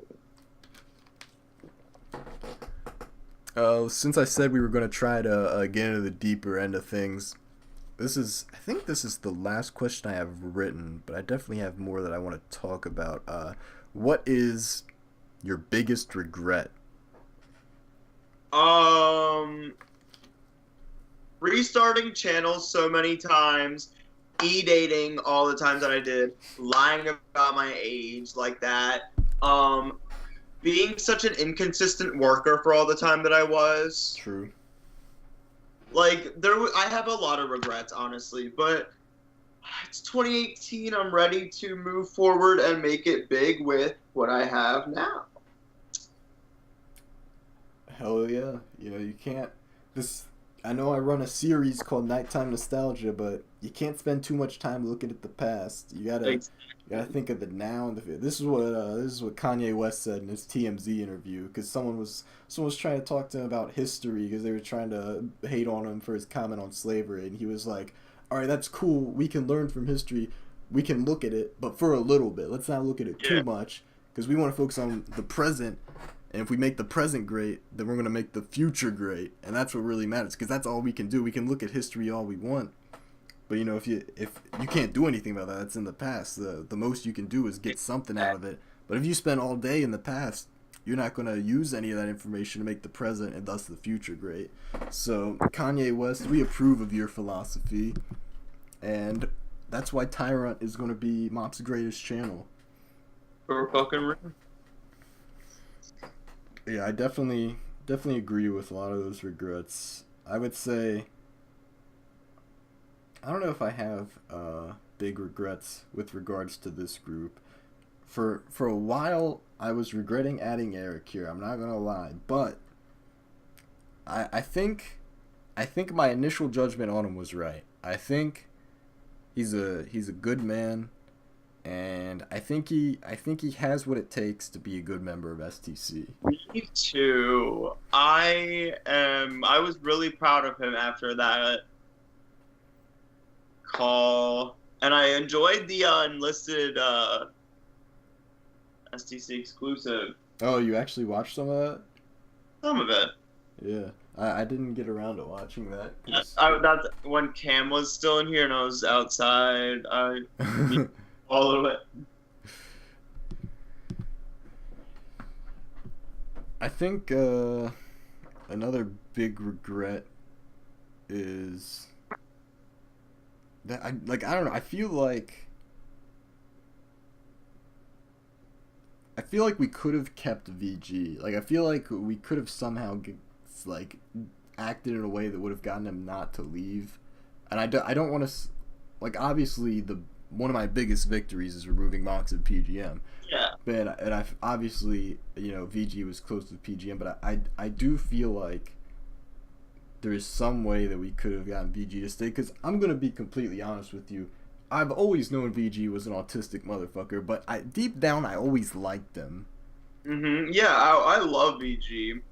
Since I said we were going to try to get into the deeper end of things, I think this is the last question I have written, but I definitely have more that I want to talk about. What is your biggest regret? Restarting channels so many times, e-dating all the times that I did, lying about my age like that, being such an inconsistent worker for all the time that I was. True. Like, I have a lot of regrets, honestly, but it's 2018. I'm ready to move forward and make it big with what I have now. Hell yeah. You can't... I know I run a series called Nighttime Nostalgia, but you can't spend too much time looking at the past. You gotta think of the now and the future. This is what Kanye West said in his TMZ interview, because someone was trying to talk to him about history because they were trying to hate on him for his comment on slavery, and he was like, "All right, that's cool. We can learn from history. We can look at it, but for a little bit. Let's not look at it too much, because we want to focus on the present." And if we make the present great, then we're going to make the future great. And that's what really matters, because that's all we can do. We can look at history all we want. But, if you can't do anything about that, that's in the past. The most you can do is get something out of it. But if you spend all day in the past, you're not gonna use any of that information to make the present and thus the future great. So Kanye West, we approve of your philosophy, and that's why Tyrant is gonna be Mop's greatest channel. For fucking real. Yeah, I definitely agree with a lot of those regrets. I would say I don't know if I have big regrets with regards to this group. For a while, I was regretting adding Eric here. I'm not gonna lie, but I think my initial judgment on him was right. I think he's a good man, and I think he has what it takes to be a good member of STC. Me too. I was really proud of him after that call, and I enjoyed the unlisted STC exclusive. Oh, you actually watched some of that? Some of it. Yeah, I didn't get around to watching that. That's when Cam was still in here and I was outside. I all of it. I think another big regret is that I don't know. I feel like we could have kept VG. Like I feel like we could have somehow like acted in a way that would have gotten him not to leave. And I don't want to like obviously the one of my biggest victories is removing Mox and PGM. Yeah. And I obviously VG was close to PGM, but I do feel like there is some way that we could have gotten VG to stay. Because I'm gonna be completely honest with you, I've always known VG was an autistic motherfucker, but deep down I always liked him. Yeah, I love VG.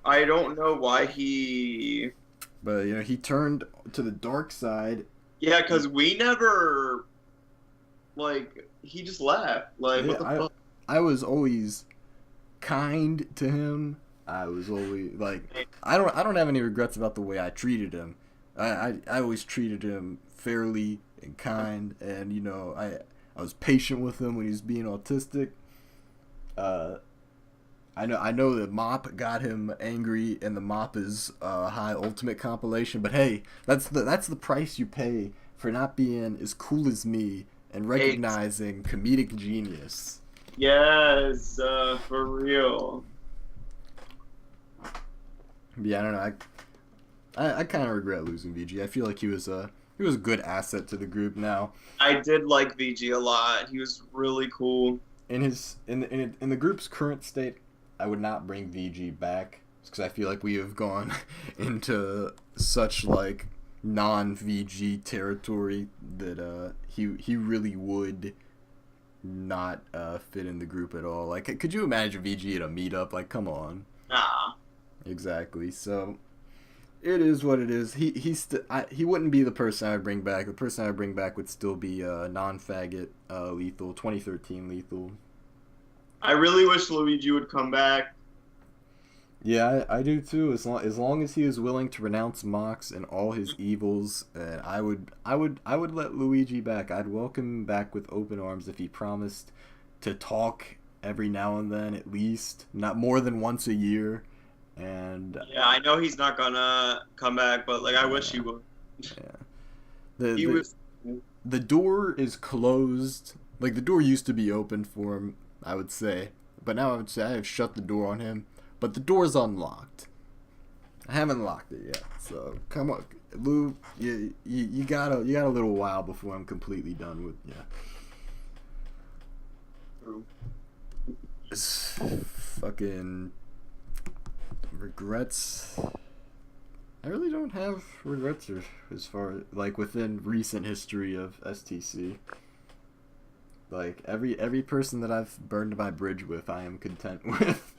I don't know why he. But he turned to the dark side. Yeah, because we never. Like he just left. Like what the fuck? I was always kind to him. I was always like I don't have any regrets about the way I treated him. I always treated him fairly and kind, and I was patient with him when he was being autistic. I know that Mop got him angry, and the Mop is High Ultimate compilation. But hey, that's the price you pay for not being as cool as me and recognizing comedic genius. Yes, for real. Yeah, I don't know. I kind of regret losing VG. I feel like he was a good asset to the group now. I did like VG a lot. He was really cool. In the group's current state, I would not bring VG back because I feel like we have gone into such like non-VG territory that he really would not fit in the group at all. Like, could you imagine VG at a meetup? Like, come on. Nah. Exactly. So it is what it is. He wouldn't be the person I would bring back. The person I would bring back would still be non-faggot Lethal, 2013 Lethal. I really wish Luigi would come back. Yeah, I do too. As long as he is willing to renounce Mox and all his evils, and I would let Luigi back. I'd welcome him back with open arms if he promised to talk every now and then, at least, not more than once a year. And yeah, I know he's not gonna come back, but like I wish he would. Yeah. The door is closed. Like the door used to be open for him, I would say, but now I would say I have shut the door on him. But the door's unlocked. I haven't locked it yet, so come on, Lou. You got a little while before I'm completely done with True. It's fucking regrets. I really don't have regrets as far like within recent history of STC. Like every person that I've burned my bridge with, I am content with.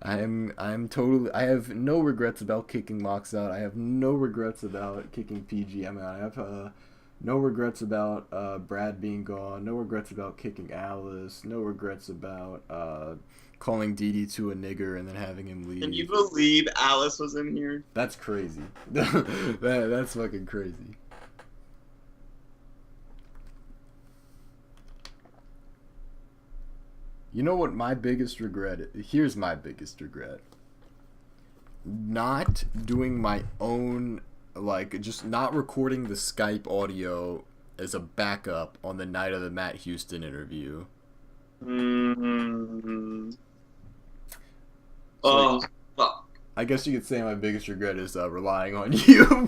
I have no regrets about kicking Mox out. I have no regrets about kicking PGM out. I have no regrets about Brad being gone. No regrets about kicking Alice. No regrets about calling Dee Dee to a nigger and then having him leave. Can you believe Alice was in here? That's crazy. That's fucking crazy. You know what my biggest regret is? Here's my biggest regret. Not doing my own, like, just not recording the Skype audio as a backup on the night of the Matt Houston interview. Mm-hmm. So, like, Oh, fuck. I guess you could say my biggest regret is relying on you,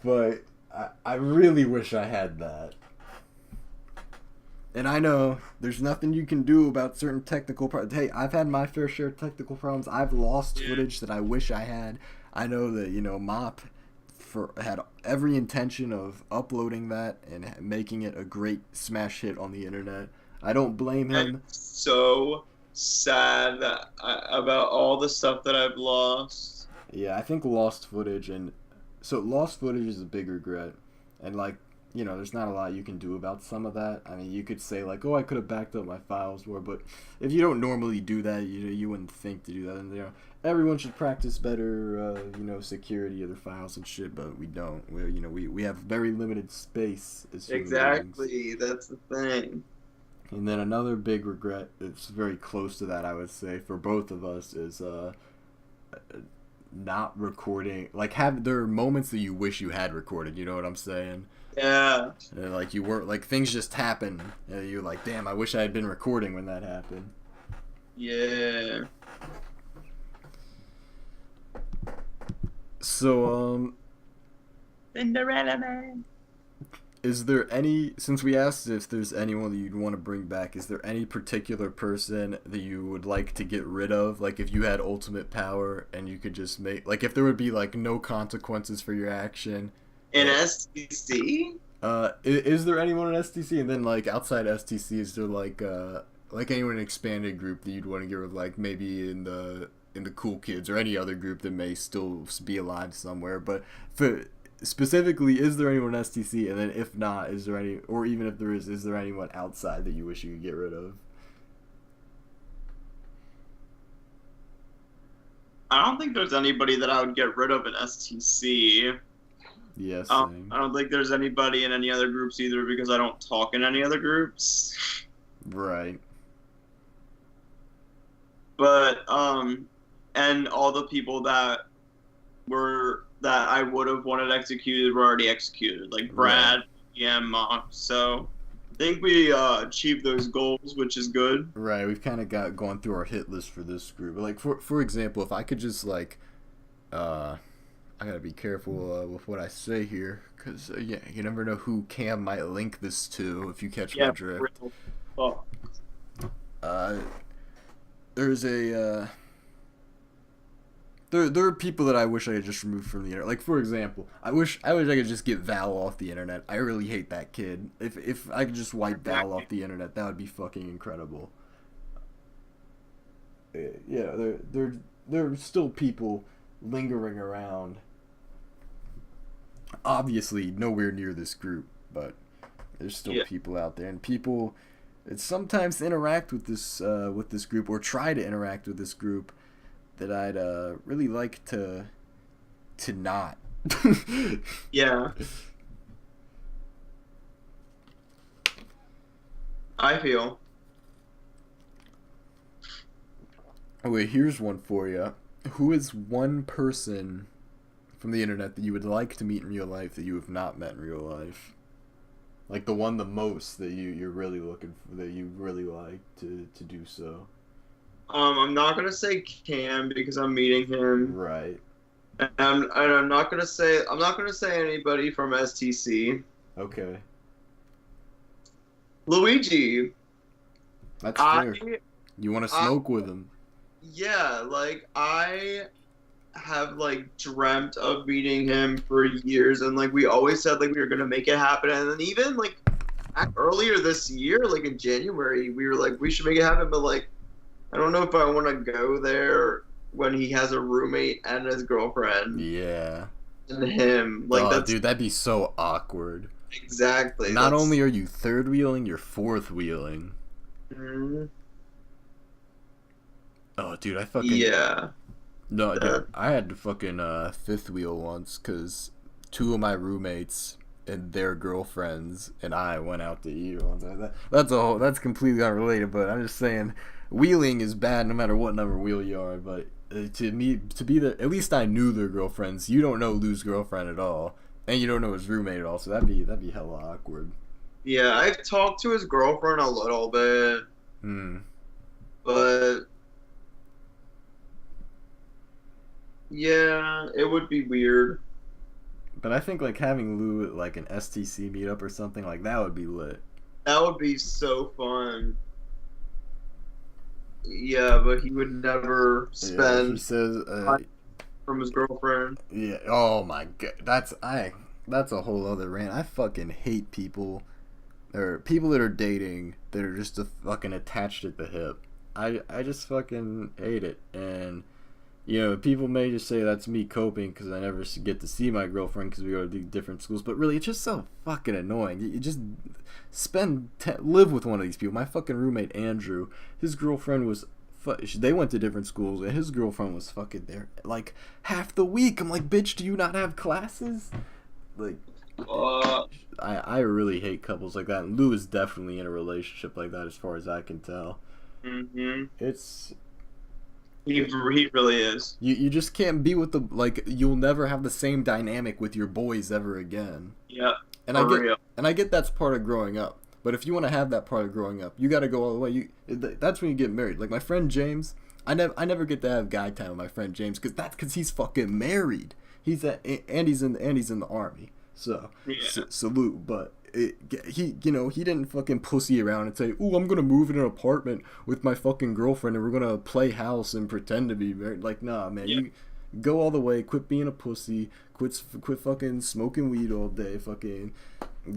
but I really wish I had that. And I know there's nothing you can do about certain technical problems. Hey, I've had my fair share of technical problems. I've lost footage that I wish I had. I know that, Mop had every intention of uploading that and making it a great smash hit on the internet. I don't blame him. I'm so sad about all the stuff that I've lost. Yeah, I think lost footage is a big regret. And, like, there's not a lot you can do about some of that. I mean, you could say, like, oh, I could have backed up my files more, but if you don't normally do that, you wouldn't think to do that. And, everyone should practice better, security of their files and shit, but we don't. We have very limited space as human Exactly, beings. that's the thing. And then another big regret that's very close to that, I would say, for both of us is not recording. Like, there are moments that you wish you had recorded, you know what I'm saying? Yeah. And, like, you weren't, like, things just happen, and you're like, damn, I wish I had been recording when that happened. Yeah. So, Cinderella Man. is there since we asked if there's anyone that you'd want to bring back, is there any particular person that you would like to get rid of? Like, if you had ultimate power and you could just like, if there would be, like, no consequences for your action. In STC? Is there anyone in STC? And then, like, outside STC, is there, like anyone in expanded group that you'd want to get rid of, like, maybe in the Cool Kids or any other group that may still be alive somewhere? But specifically, is there anyone in STC? And then if not, is there any, or even if there is there anyone outside that you wish you could get rid of? I don't think there's anybody that I would get rid of in STC. Yeah, same. I don't think there's anybody in any other groups either because I don't talk in any other groups. Right. But, and all the people that I would have wanted executed were already executed, like Brad, Mop. So I think we achieved those goals, which is good. Right, we've kind of gone through our hit list for this group. Like, for example, if I could just, like, I gotta be careful with what I say here, because, you never know who Cam might link this to, if you catch my drift. There's a, There are people that I wish I had just removed from the internet. Like, for example, I wish I could just get Val off the internet. I really hate that kid. If I could just wipe Val off the internet, that would be fucking incredible. Yeah, there are still people lingering around. Obviously, nowhere near this group, but there's still people out there, and people that sometimes interact with this group or try to interact with this group that I'd really like to not. Yeah. I feel. Oh, wait, here's one for you. Who is one person from the internet that you would like to meet in real life that you have not met in real life? Like, the one the most that you're really looking for, that you really like to do so. I'm not gonna say Cam because I'm meeting him. Right. And I'm not gonna say anybody from STC. Okay. Luigi. That's fair. You want to smoke with him? Yeah, like, I have, like, dreamt of meeting him for years, and, like, we always said, like, we were gonna make it happen, and then even, like, earlier this year, like, in January, we were like, we should make it happen, but, like, I don't know if I want to go there when he has a roommate and his girlfriend. Yeah. And him. Like, dude, that'd be so awkward. Exactly. Not only are you third wheeling, you're fourth wheeling. Mm-hmm. Oh, dude, I fucking... Yeah. No, dude, I had to fucking fifth wheel once, because two of my roommates and their girlfriends and I went out to eat or something like that. That's completely unrelated, but I'm just saying wheeling is bad no matter what number wheel you are. But to me, to be there, at least I knew their girlfriends. You don't know Lou's girlfriend at all, and you don't know his roommate at all. So that'd be hella awkward. Yeah, I've talked to his girlfriend a little bit, Hmm. but yeah, it would be weird. But I think like having Lou at like an STC meetup or something like that would be lit. That would be so fun. Yeah, but he would never Yeah, he spend says. time from his girlfriend. Yeah. Oh my god. That's a whole other rant. I fucking hate people, or people that are dating that are just fucking attached at the hip. I just fucking hate it. And people may just say that's me coping because I never get to see my girlfriend because we go to different schools. But really, it's just so fucking annoying. You just live with one of these people. My fucking roommate Andrew, his girlfriend was. They went to different schools, and his girlfriend was fucking there like half the week. I'm like, bitch, do you not have classes? Like, Uh, I really hate couples like that. And Lou is definitely in a relationship like that, as far as I can tell. hmm It's he really is. you just can't be with the like. You'll never have the same dynamic with your boys ever again. Yeah, And for real. I get that's part of growing up. But if you want to have that part of growing up, you got to go all the way. That's when you get married. Like my friend James, I never get to have guy time with my friend James because he's fucking married. He's in the army. So Yeah. salute. But he didn't fucking pussy around and say, "Ooh, I'm gonna move in an apartment with my fucking girlfriend and we're gonna play house and pretend to be married." Like, nah, man. Yeah. You go all the way. Quit being a pussy. Quit fucking smoking weed all day. Fucking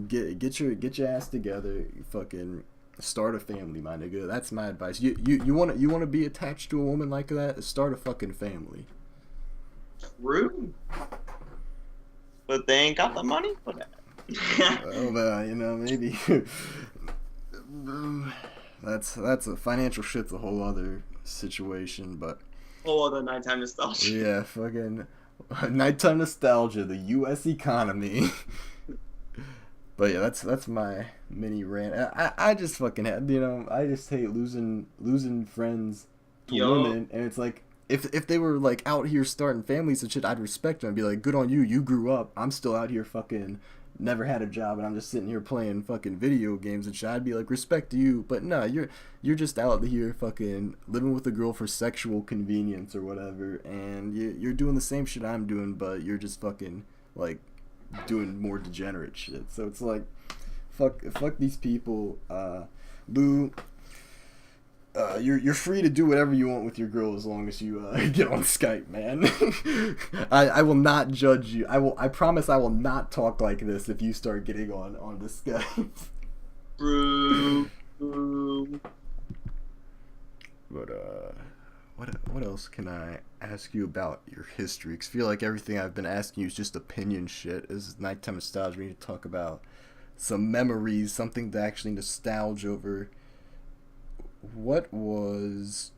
get your ass together. You fucking start a family, my nigga. That's my advice. You want to be attached to a woman like that? Start a fucking family. Rude. But they ain't got the money for that. Well, maybe that's a financial shit's a whole other situation, but Whole other nighttime nostalgia. yeah, fucking nighttime nostalgia, the U.S. economy. But yeah, that's my mini rant. I just fucking I just hate losing friends to Yo. women, and it's like if they were like out here starting families and shit, I'd respect them. I'd be like, good on you, you grew up. I'm still out here fucking never had a job, and I'm just sitting here playing fucking video games and shit. I'd be like, respect to you, but no, you're just out here fucking living with a girl for sexual convenience or whatever, and you're doing the same shit I'm doing, but you're just fucking like doing more degenerate shit. So it's like, fuck these people. Lou, you're free to do whatever you want with your girl as long as you get on Skype, man. I will not judge you. I promise I will not talk like this if you start getting on the Skype. Bro. But what else can I ask you about your history? 'Cause I feel like everything I've been asking you is just opinion shit. This is nighttime nostalgia. We need to talk about some memories, something to actually nostalgia over. What was...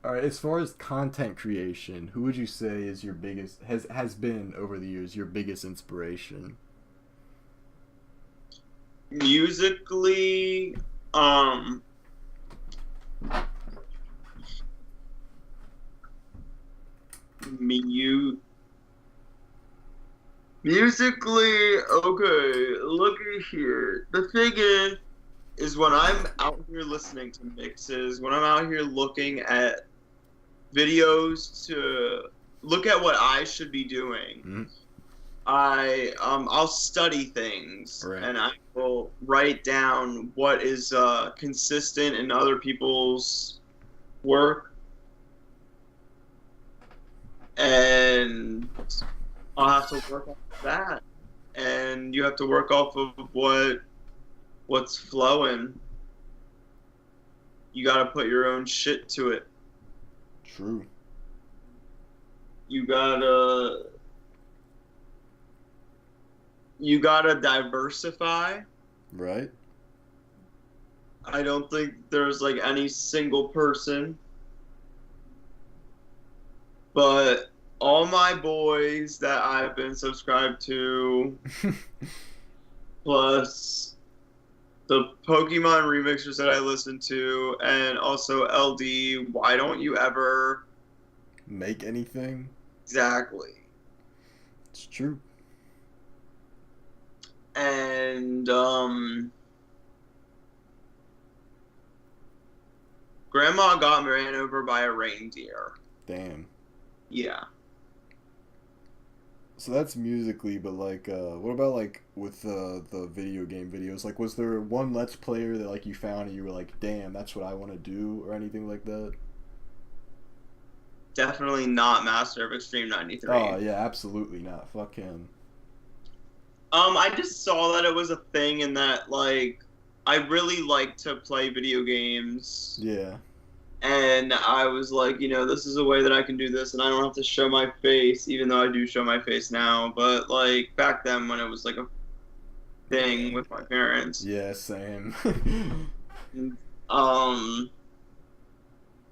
Alright, as far as content creation, who would you say is your biggest, has been over the years, your biggest inspiration? Musically, mu- musically, okay, look at here. The thing is when I'm out here listening to mixes, when I'm out here looking at videos to look at what I should be doing, Mm-hmm. I'll study things, Right. and I will write down what is consistent in other people's work, and I'll have to work off of that, and you have to work off of what's flowing. You got to put your own shit to it. True. You gotta diversify. Right? I don't think there's like any single person But all my boys that I've been subscribed to, plus the Pokemon remixers that I listen to, and also LD, why don't you ever Make anything? exactly? It's true. And Grandma got ran over by a reindeer. Damn. Yeah. So that's musically, but like, what about like with the video game videos? Like, was there one Let's Player that like you found and you were like, damn, that's what I want to do, or anything like that? Definitely not Master of Extreme Oh 93. yeah, absolutely not. Fuck him. I just saw that it was a thing and that like I really like to play video games Yeah. and I was like, this is a way that I can do this and I don't have to show my face, even though I do show my face now, but like back then when it was like a thing Yeah. with my parents. Yeah. Same. Um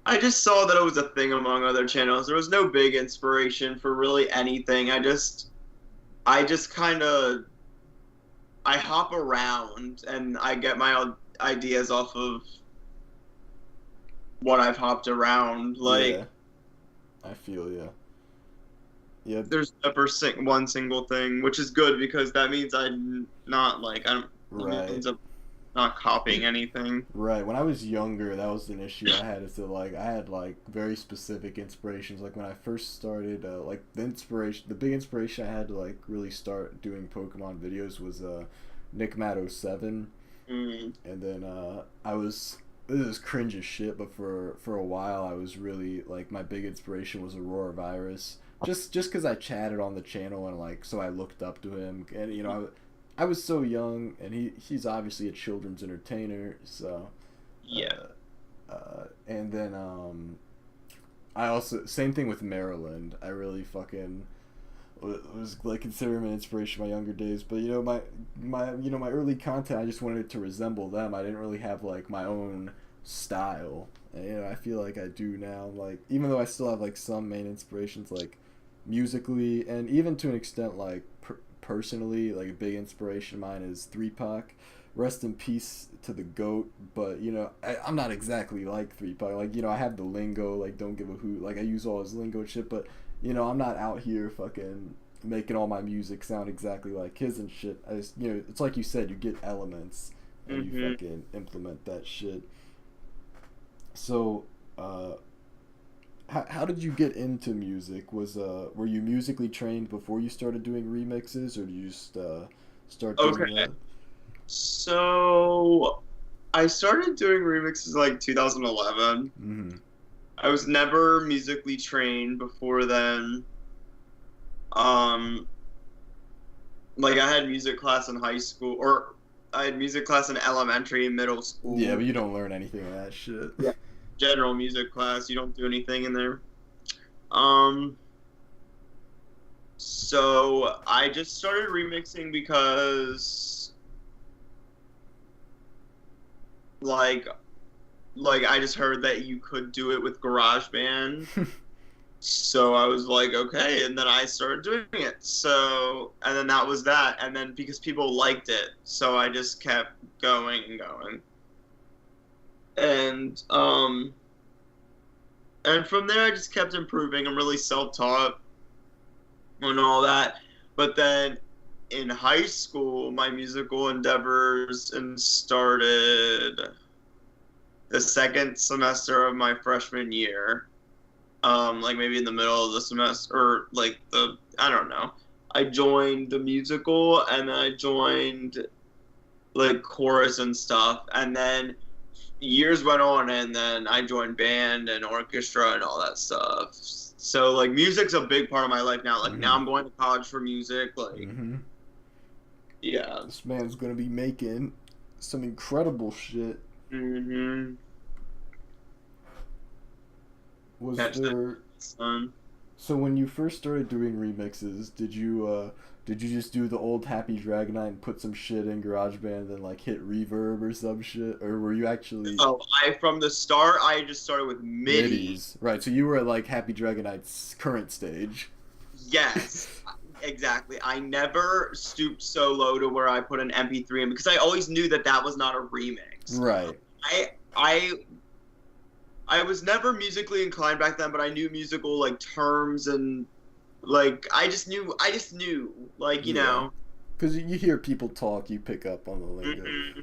I just saw that it was a thing among other channels. There was no big inspiration for really anything. I just kind of I hop around and I get my ideas off of what I've hopped around. Like Yeah. I feel yeah. Yep. there's never one single thing, which is good because that means I'm not like I'm. That Right. means I'm not copying anything. Right. When I was younger, that was an issue I had. Is that like I had like very specific inspirations. Like when I first started, like the big inspiration I had to like really start doing Pokemon videos was Nick Matt 07, Mm. and then I was this is cringe as shit, but for a while I was really like my big inspiration was Aurora Virus. Just because I chatted on the channel and like so I looked up to him and I was so young and he's obviously a children's entertainer so Yeah. and then I also same thing with Maryland. I really fucking was like consider him an inspiration in my younger days, but my early content I just wanted it to resemble them. I didn't really have like my own style. And, I feel like I do now. Like even though I still have like some main inspirations like musically and even to an extent like personally, like a big inspiration of mine is 3 Pac. Rest in peace to the goat, but I'm not exactly like 3 Pac. Like I have the lingo, like don't give a hoot. Like I use all his lingo and shit, but I'm not out here fucking making all my music sound exactly like his and shit. I just it's like you said, you get elements and you Mm-hmm. fucking implement that shit. So, how did you get into music? Were you musically trained before you started doing remixes, or did you just start doing Okay. that? So I started doing remixes like 2011. Mm-hmm. I was never musically trained before then. Um, like I had music class in high school, or I had music class in elementary and middle Yeah, school. but you don't learn anything of that shit. Yeah. General music class, you don't do anything in there. Um, so I just started remixing because like I just heard that you could do it with GarageBand. So I was like, okay, and then I started doing it. So, and then that was that. And then because people liked it, so I just kept going and going. And from there I just kept improving. I'm really self-taught and all that. But then in high school, my musical endeavors and started the second semester of my freshman year. Like maybe in the middle of the semester, or like I don't know. I joined the musical and then I joined like chorus and stuff. And then years went on and then I joined band and orchestra and all that stuff. So like music's a big part of my life now. Like now Mm-hmm. I'm going to college for music. Like, Mm-hmm. yeah. This man's gonna be making some incredible shit. Mm-hmm. Was Catch the there sun. So when you first started doing remixes, did you Did you just do the old Happy Dragonite and put some shit in GarageBand and then like hit reverb or some shit, or were you actually Oh, from the start, I just started with MIDI. midis? Right, so you were at like Happy Dragonite's current stage. Yes, exactly. I never stooped so low to where I put an MP3 in because I always knew that that was not a remix. Right. I I was never musically inclined back then, but I knew musical like terms and like I just knew like you know. Because you hear people talk, you pick up on the lingo. Mm-hmm.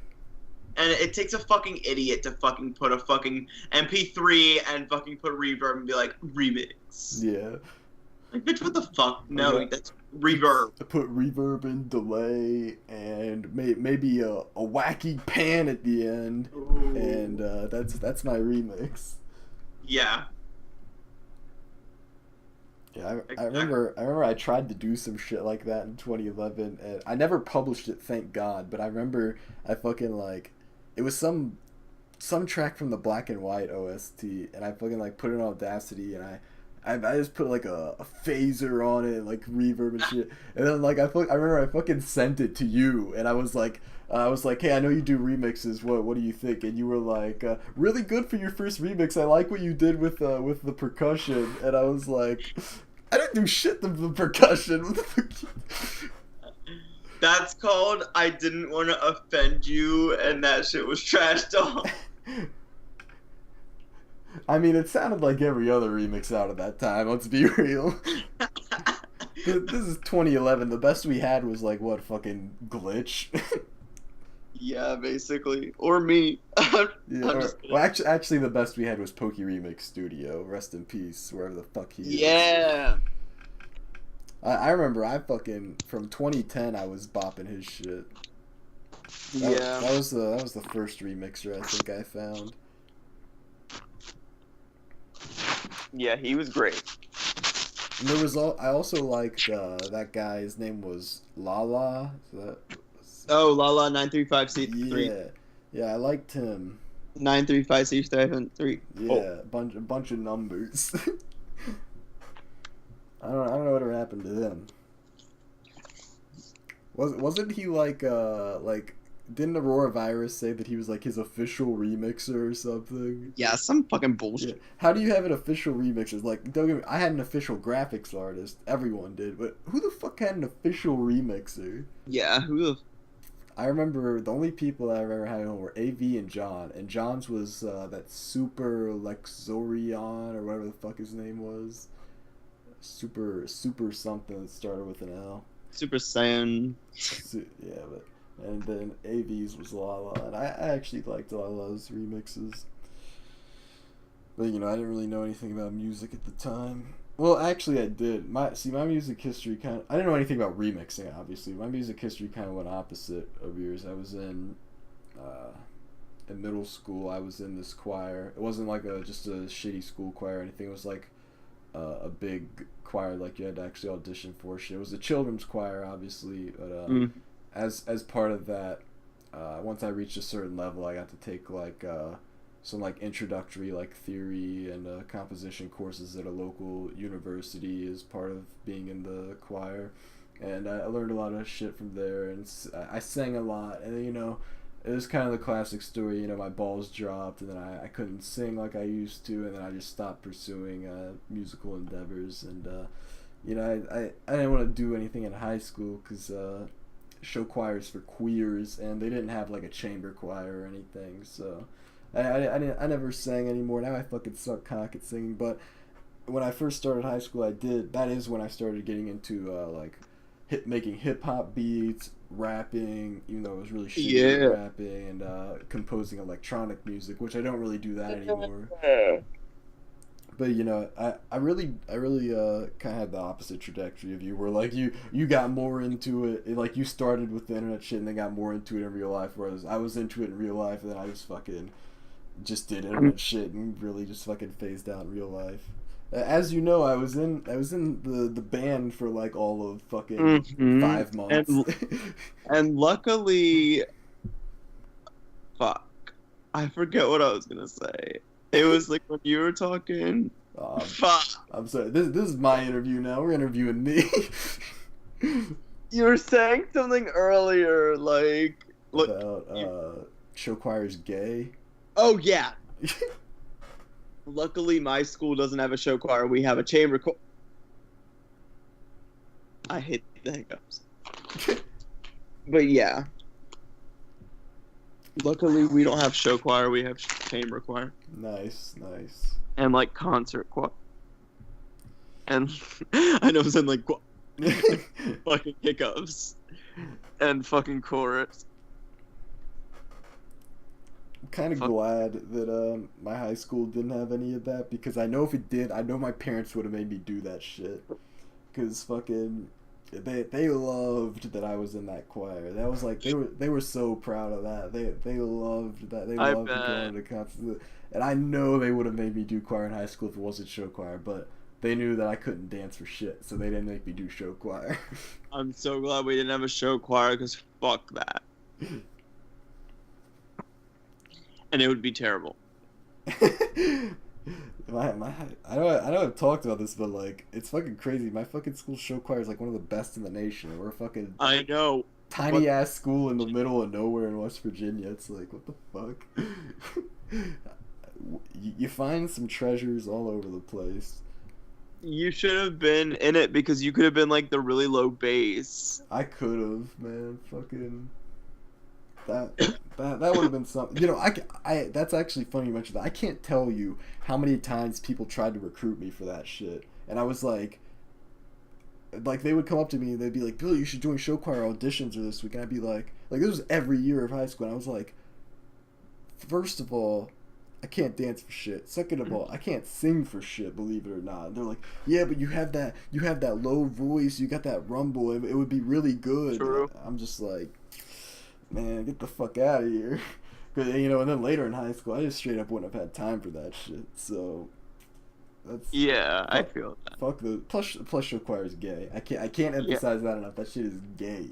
And it takes a fucking idiot to fucking put a fucking MP3 and fucking put reverb and be like remix. Yeah. Like bitch, what the fuck? No, that's reverb. Put reverb and delay and maybe a wacky pan at the end. Ooh. And that's my remix. Yeah. Yeah, I remember I tried to do some shit like that in 2011, and I never published it, thank God. But I remember I fucking like, it was some track from the Black and White OST, and I fucking like put it on Audacity, and I just put like a phaser on it, like reverb and shit, and then like I remember I fucking sent it to you, and I was like, hey, I know you do remixes. What do you think? And you were like, really good for your first remix. I like what you did with the percussion. And I was like, I didn't do shit to the percussion. That's called I didn't want to offend you, and that shit was trashed off. I mean, it sounded like every other remix out of that time. Let's be real. This is 2011. The best we had was like what, fucking Glitch. Yeah, basically. Or me. Actually, the best we had was Pokey Remix Studio. Rest in peace, wherever the fuck he is. Yeah. I remember I fucking, from 2010, I was bopping his shit. That was the first remixer I think I found. Yeah, he was great. And there was I also liked that guy. His name was Lala. Oh, Lala 935C3. Yeah, I liked him. 935C3. Yeah, a bunch of numbers. I don't know what happened to him. Wasn't he like didn't Aurora Virus say that he was like his official remixer or something? Yeah, some fucking bullshit. Yeah. How do you have an official remixer? Like, don't get me, I had an official graphics artist. Everyone did, but who the fuck had an official remixer? Yeah, I remember the only people that I ever had on were AV and John, and John's was that Super Lexorion or whatever the fuck his name was. Super something that started with an L. Super Saiyan. Yeah, but and then AV's was Lala, and I actually liked Lala's remixes. But you know, I didn't really know anything about music at the time. Well, actually, I did. My music history I didn't know anything about remixing. Obviously, my music history kind of went opposite of yours. I was in middle school. I was in this choir. It wasn't like just a shitty school choir or anything. It was like a big choir, like you had to actually audition for shit. It was a children's choir, obviously, but as part of that, once I reached a certain level, I got to take like some like introductory like theory and composition courses at a local university as part of being in the choir, and I learned a lot of shit from there, and I sang a lot, and you know, it was kind of the classic story, you know, my balls dropped, and then I couldn't sing like I used to, and then I just stopped pursuing musical endeavors, and you know, I didn't want to do anything in high school because show choirs for queers, and they didn't have like a chamber choir or anything, so I never sang anymore. Now I fucking suck cock at singing, but when I first started high school, I did. That is when I started getting into like making hip hop beats, rapping, even though it was really shitty at rapping, and composing electronic music, which I don't really do that anymore. But you know, I really kind of had the opposite trajectory of you, where like you got more into it, like you started with the internet shit and then got more into it in real life, whereas I was into it in real life and then I just did internet shit and really just fucking phased out in real life. As you know, I was in the band for like all of fucking 5 months. And luckily, fuck, I forget what I was gonna say. It was like when you were talking. Fuck. I'm sorry. This is my interview now. We're interviewing me. You were saying something earlier, like, look. About show choir's gay. Oh yeah. Luckily, my school doesn't have a show choir. We have a chamber choir. I hate the hiccups. But yeah. Luckily, we don't have show choir. We have chamber choir. Nice, nice. And like concert choir. And I know it's in like fucking hiccups. And fucking chorus. I'm kind of glad that my high school didn't have any of that, because I know if it did, I know my parents would have made me do that shit. Because fucking they loved that I was in that choir. That was like they were so proud of that. They loved that. They loved going to concerts. And I know they would have made me do choir in high school if it wasn't show choir, but they knew that I couldn't dance for shit, so they didn't make me do show choir. I'm so glad we didn't have a show choir, because fuck that. And it would be terrible. I know I've talked about this, but like it's fucking crazy. My fucking school show choir is like one of the best in the nation. We're a fucking I know tiny ass school in the middle of nowhere in West Virginia. It's like, what the fuck? You find some treasures all over the place. You should have been in it, because you could have been like the really low bass. I could have, man. Fucking that would have been something. You know, I that's actually funny you mentioned that. I can't tell you how many times people tried to recruit me for that shit, and I was like they would come up to me and they'd be like, "Billy, you should join show choir auditions or this week." And I'd be like this was every year of high school, and I was like, first of all, I can't dance for shit. Second of all, I can't sing for shit, believe it or not. And they're like, yeah, but you have that low voice, you got that rumble, it would be really good. True. I'm just like, man, get the fuck out of here. Cause, you know, and then later in high school, I just straight up wouldn't have had time for that shit. So that's I feel that. Fuck the plus show choir is gay. I can't emphasize that enough. That shit is gay.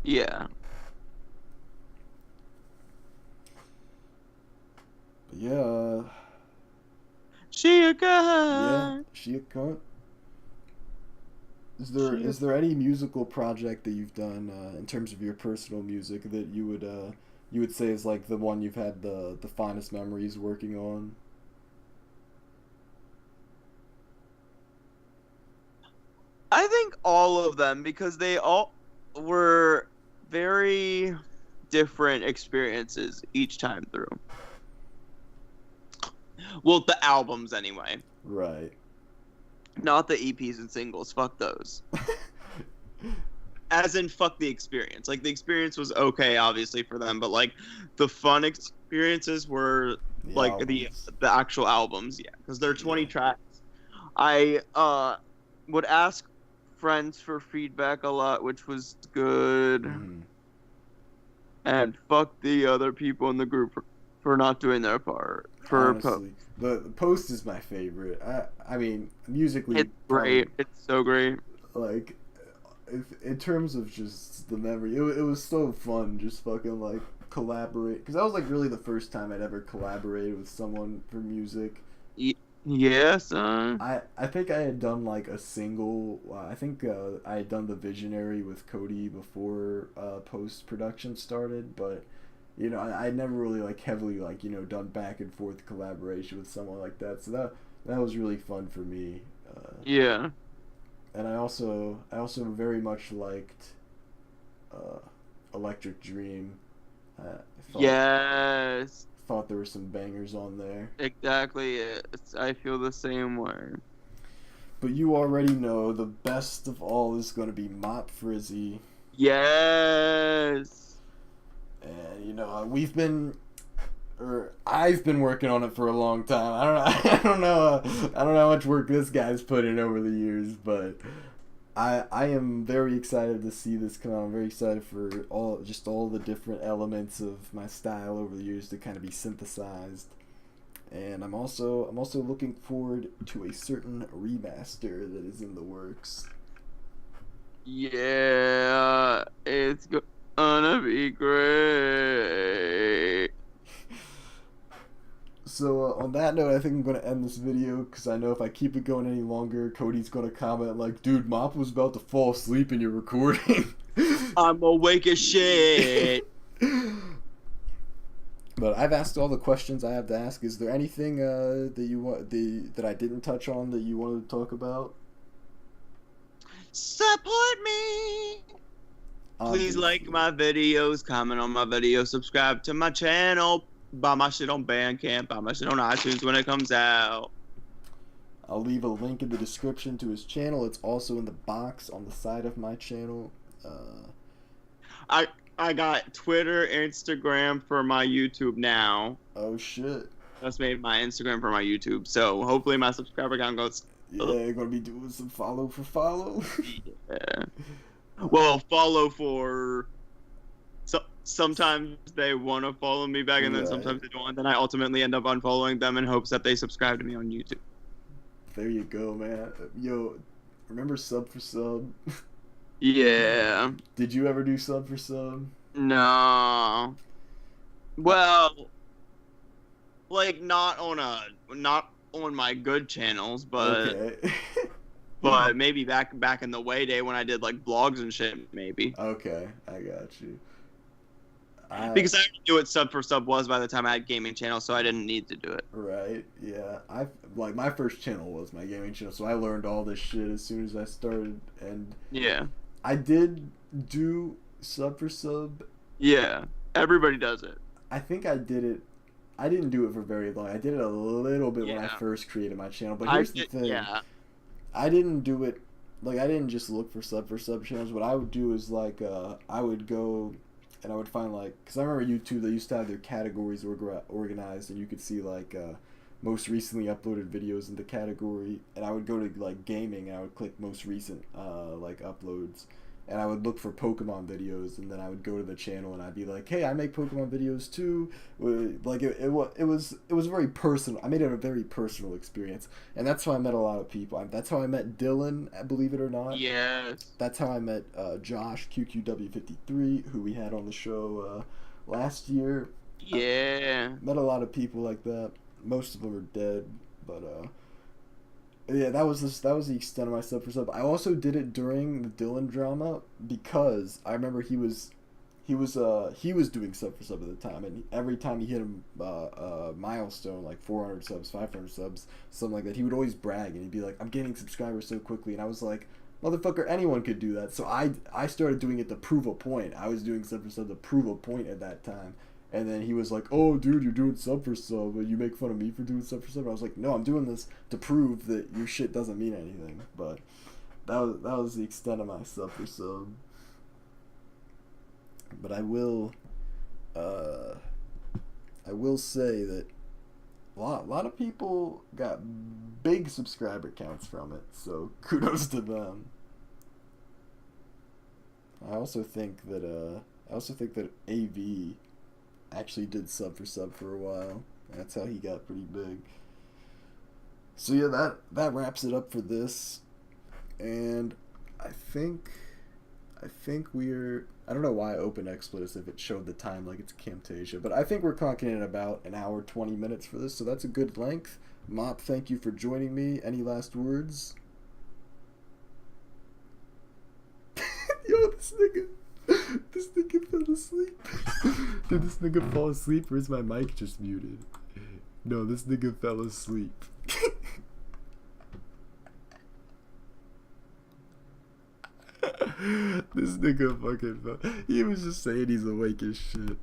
Yeah. But yeah. She a guy. Yeah, she a cunt. Is there any musical project that you've done in terms of your personal music that you would say is like the one you've had the fondest memories working on? I think all of them, because they all were very different experiences each time through. Well, the albums anyway. Right. Not the EPs and singles. Fuck those. As in, fuck the experience. Like, the experience was okay, obviously, for them, but, like, the fun experiences were, like, the actual albums, yeah. Because they're 20 tracks. I would ask friends for feedback a lot, which was good. Mm. And fuck the other people in the group for not doing their part. Honestly, the Post is my favorite. I mean, musically, it's great. It's so great. Like, in terms of just the memory, it was so fun just fucking like collaborate, because that was like really the first time I'd ever collaborated with someone for music. Yes. I think I had done like a single. I think I had done the Visionary with Cody before post production started, but you know, I never really like heavily like, you know, done back and forth collaboration with someone like that. So that was really fun for me. Yeah. And I also very much liked Electric Dream. Yes. Thought there were some bangers on there. Exactly. I feel the same way. But you already know the best of all is going to be Mop Frizzy. Yes. And you know, I've been working on it for a long time. I don't know how much work this guy's put in over the years, but I am very excited to see this come out. I'm very excited for all the different elements of my style over the years to kind of be synthesized. And I'm also looking forward to a certain remaster that is in the works. Yeah, it's gonna be great. So on that note, I think I'm going to end this video, because I know if I keep it going any longer, Cody's going to comment like, dude, Mop was about to fall asleep in your recording. I'm awake as shit. But I've asked all the questions I have to ask. Is there anything that I didn't touch on that you wanted to talk about? Support me. Please Obviously. like my videos, comment on my videos, subscribe to my channel, buy my shit on Bandcamp, buy my shit on iTunes when it comes out. I'll leave a link in the description to his channel. It's also in the box on the side of my channel. I got Twitter, Instagram for my YouTube now. Oh shit. Just made my Instagram for my YouTube, so hopefully my subscriber count goes. Yeah, gonna be doing some follow. Yeah. Well, follow for. So sometimes they want to follow me back, and then sometimes they don't. And then I ultimately end up unfollowing them in hopes that they subscribe to me on YouTube. There you go, man. Yo, remember sub for sub? Yeah. Did you ever do sub for sub? No. Well, like not on my good channels, but Okay. but maybe back in the way day when I did like vlogs and shit, maybe. Okay, I got you. Because I already knew what sub for sub was by the time I had gaming channel, so I didn't need to do it. Right, yeah. Like my first channel was my gaming channel, so I learned all this shit as soon as I started, and Yeah. I did do sub for sub. Yeah. Everybody does it. I think I did it. I didn't do it for very long. I did it a little bit when I Yeah. first created my channel, but here's the thing. Yeah. I didn't do it, like, I didn't just look for sub channels. What I would do is, like, I would go and I would find, like, because I remember YouTube, they used to have their categories organized, and you could see, like, most recently uploaded videos in the category, and I would go to, like, gaming, and I would click most recent, like, uploads, and I would look for Pokemon videos, and then I would go to the channel, and I'd be like, hey, I make Pokemon videos too. Like, it was very personal. I made it a very personal experience, and that's how I met a lot of people. That's how I met Dylan, believe it or not. Yes. That's how I met Josh, QQW53, who we had on the show last year. Yeah. Met a lot of people like that. Most of them are dead, but yeah, that was the extent of my sub for sub. I also did it during the Dylan drama because I remember he was doing sub for sub at the time, and every time he hit a milestone, like 400 subs, 500 subs, something like that, he would always brag and he'd be like, I'm getting subscribers so quickly, and I was like, motherfucker, anyone could do that. So I started doing it to prove a point. I was doing sub for sub to prove a point at that time. And then he was like, oh, dude, you're doing sub for sub, but you make fun of me for doing sub for sub. I was like, no, I'm doing this to prove that your shit doesn't mean anything. But that was the extent of my sub for sub. But I will say that a lot of people got big subscriber counts from it, so kudos to them. I also think that AV actually did sub for a while. That's how he got pretty big. So yeah, that wraps it up for this. And I think we're, I don't know why I opened XSplit as if it showed the time like it's Camtasia, but I think we're clocking in about an hour 20 minutes for this, so that's a good length. Mop, thank you for joining me. Any last words? Yo, this nigga fell asleep. Did this nigga fall asleep, or is my mic just muted? No, this nigga fell asleep. This nigga fucking fell. He was just saying he's awake as shit.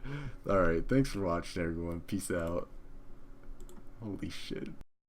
Alright, thanks for watching, everyone. Peace out. Holy shit.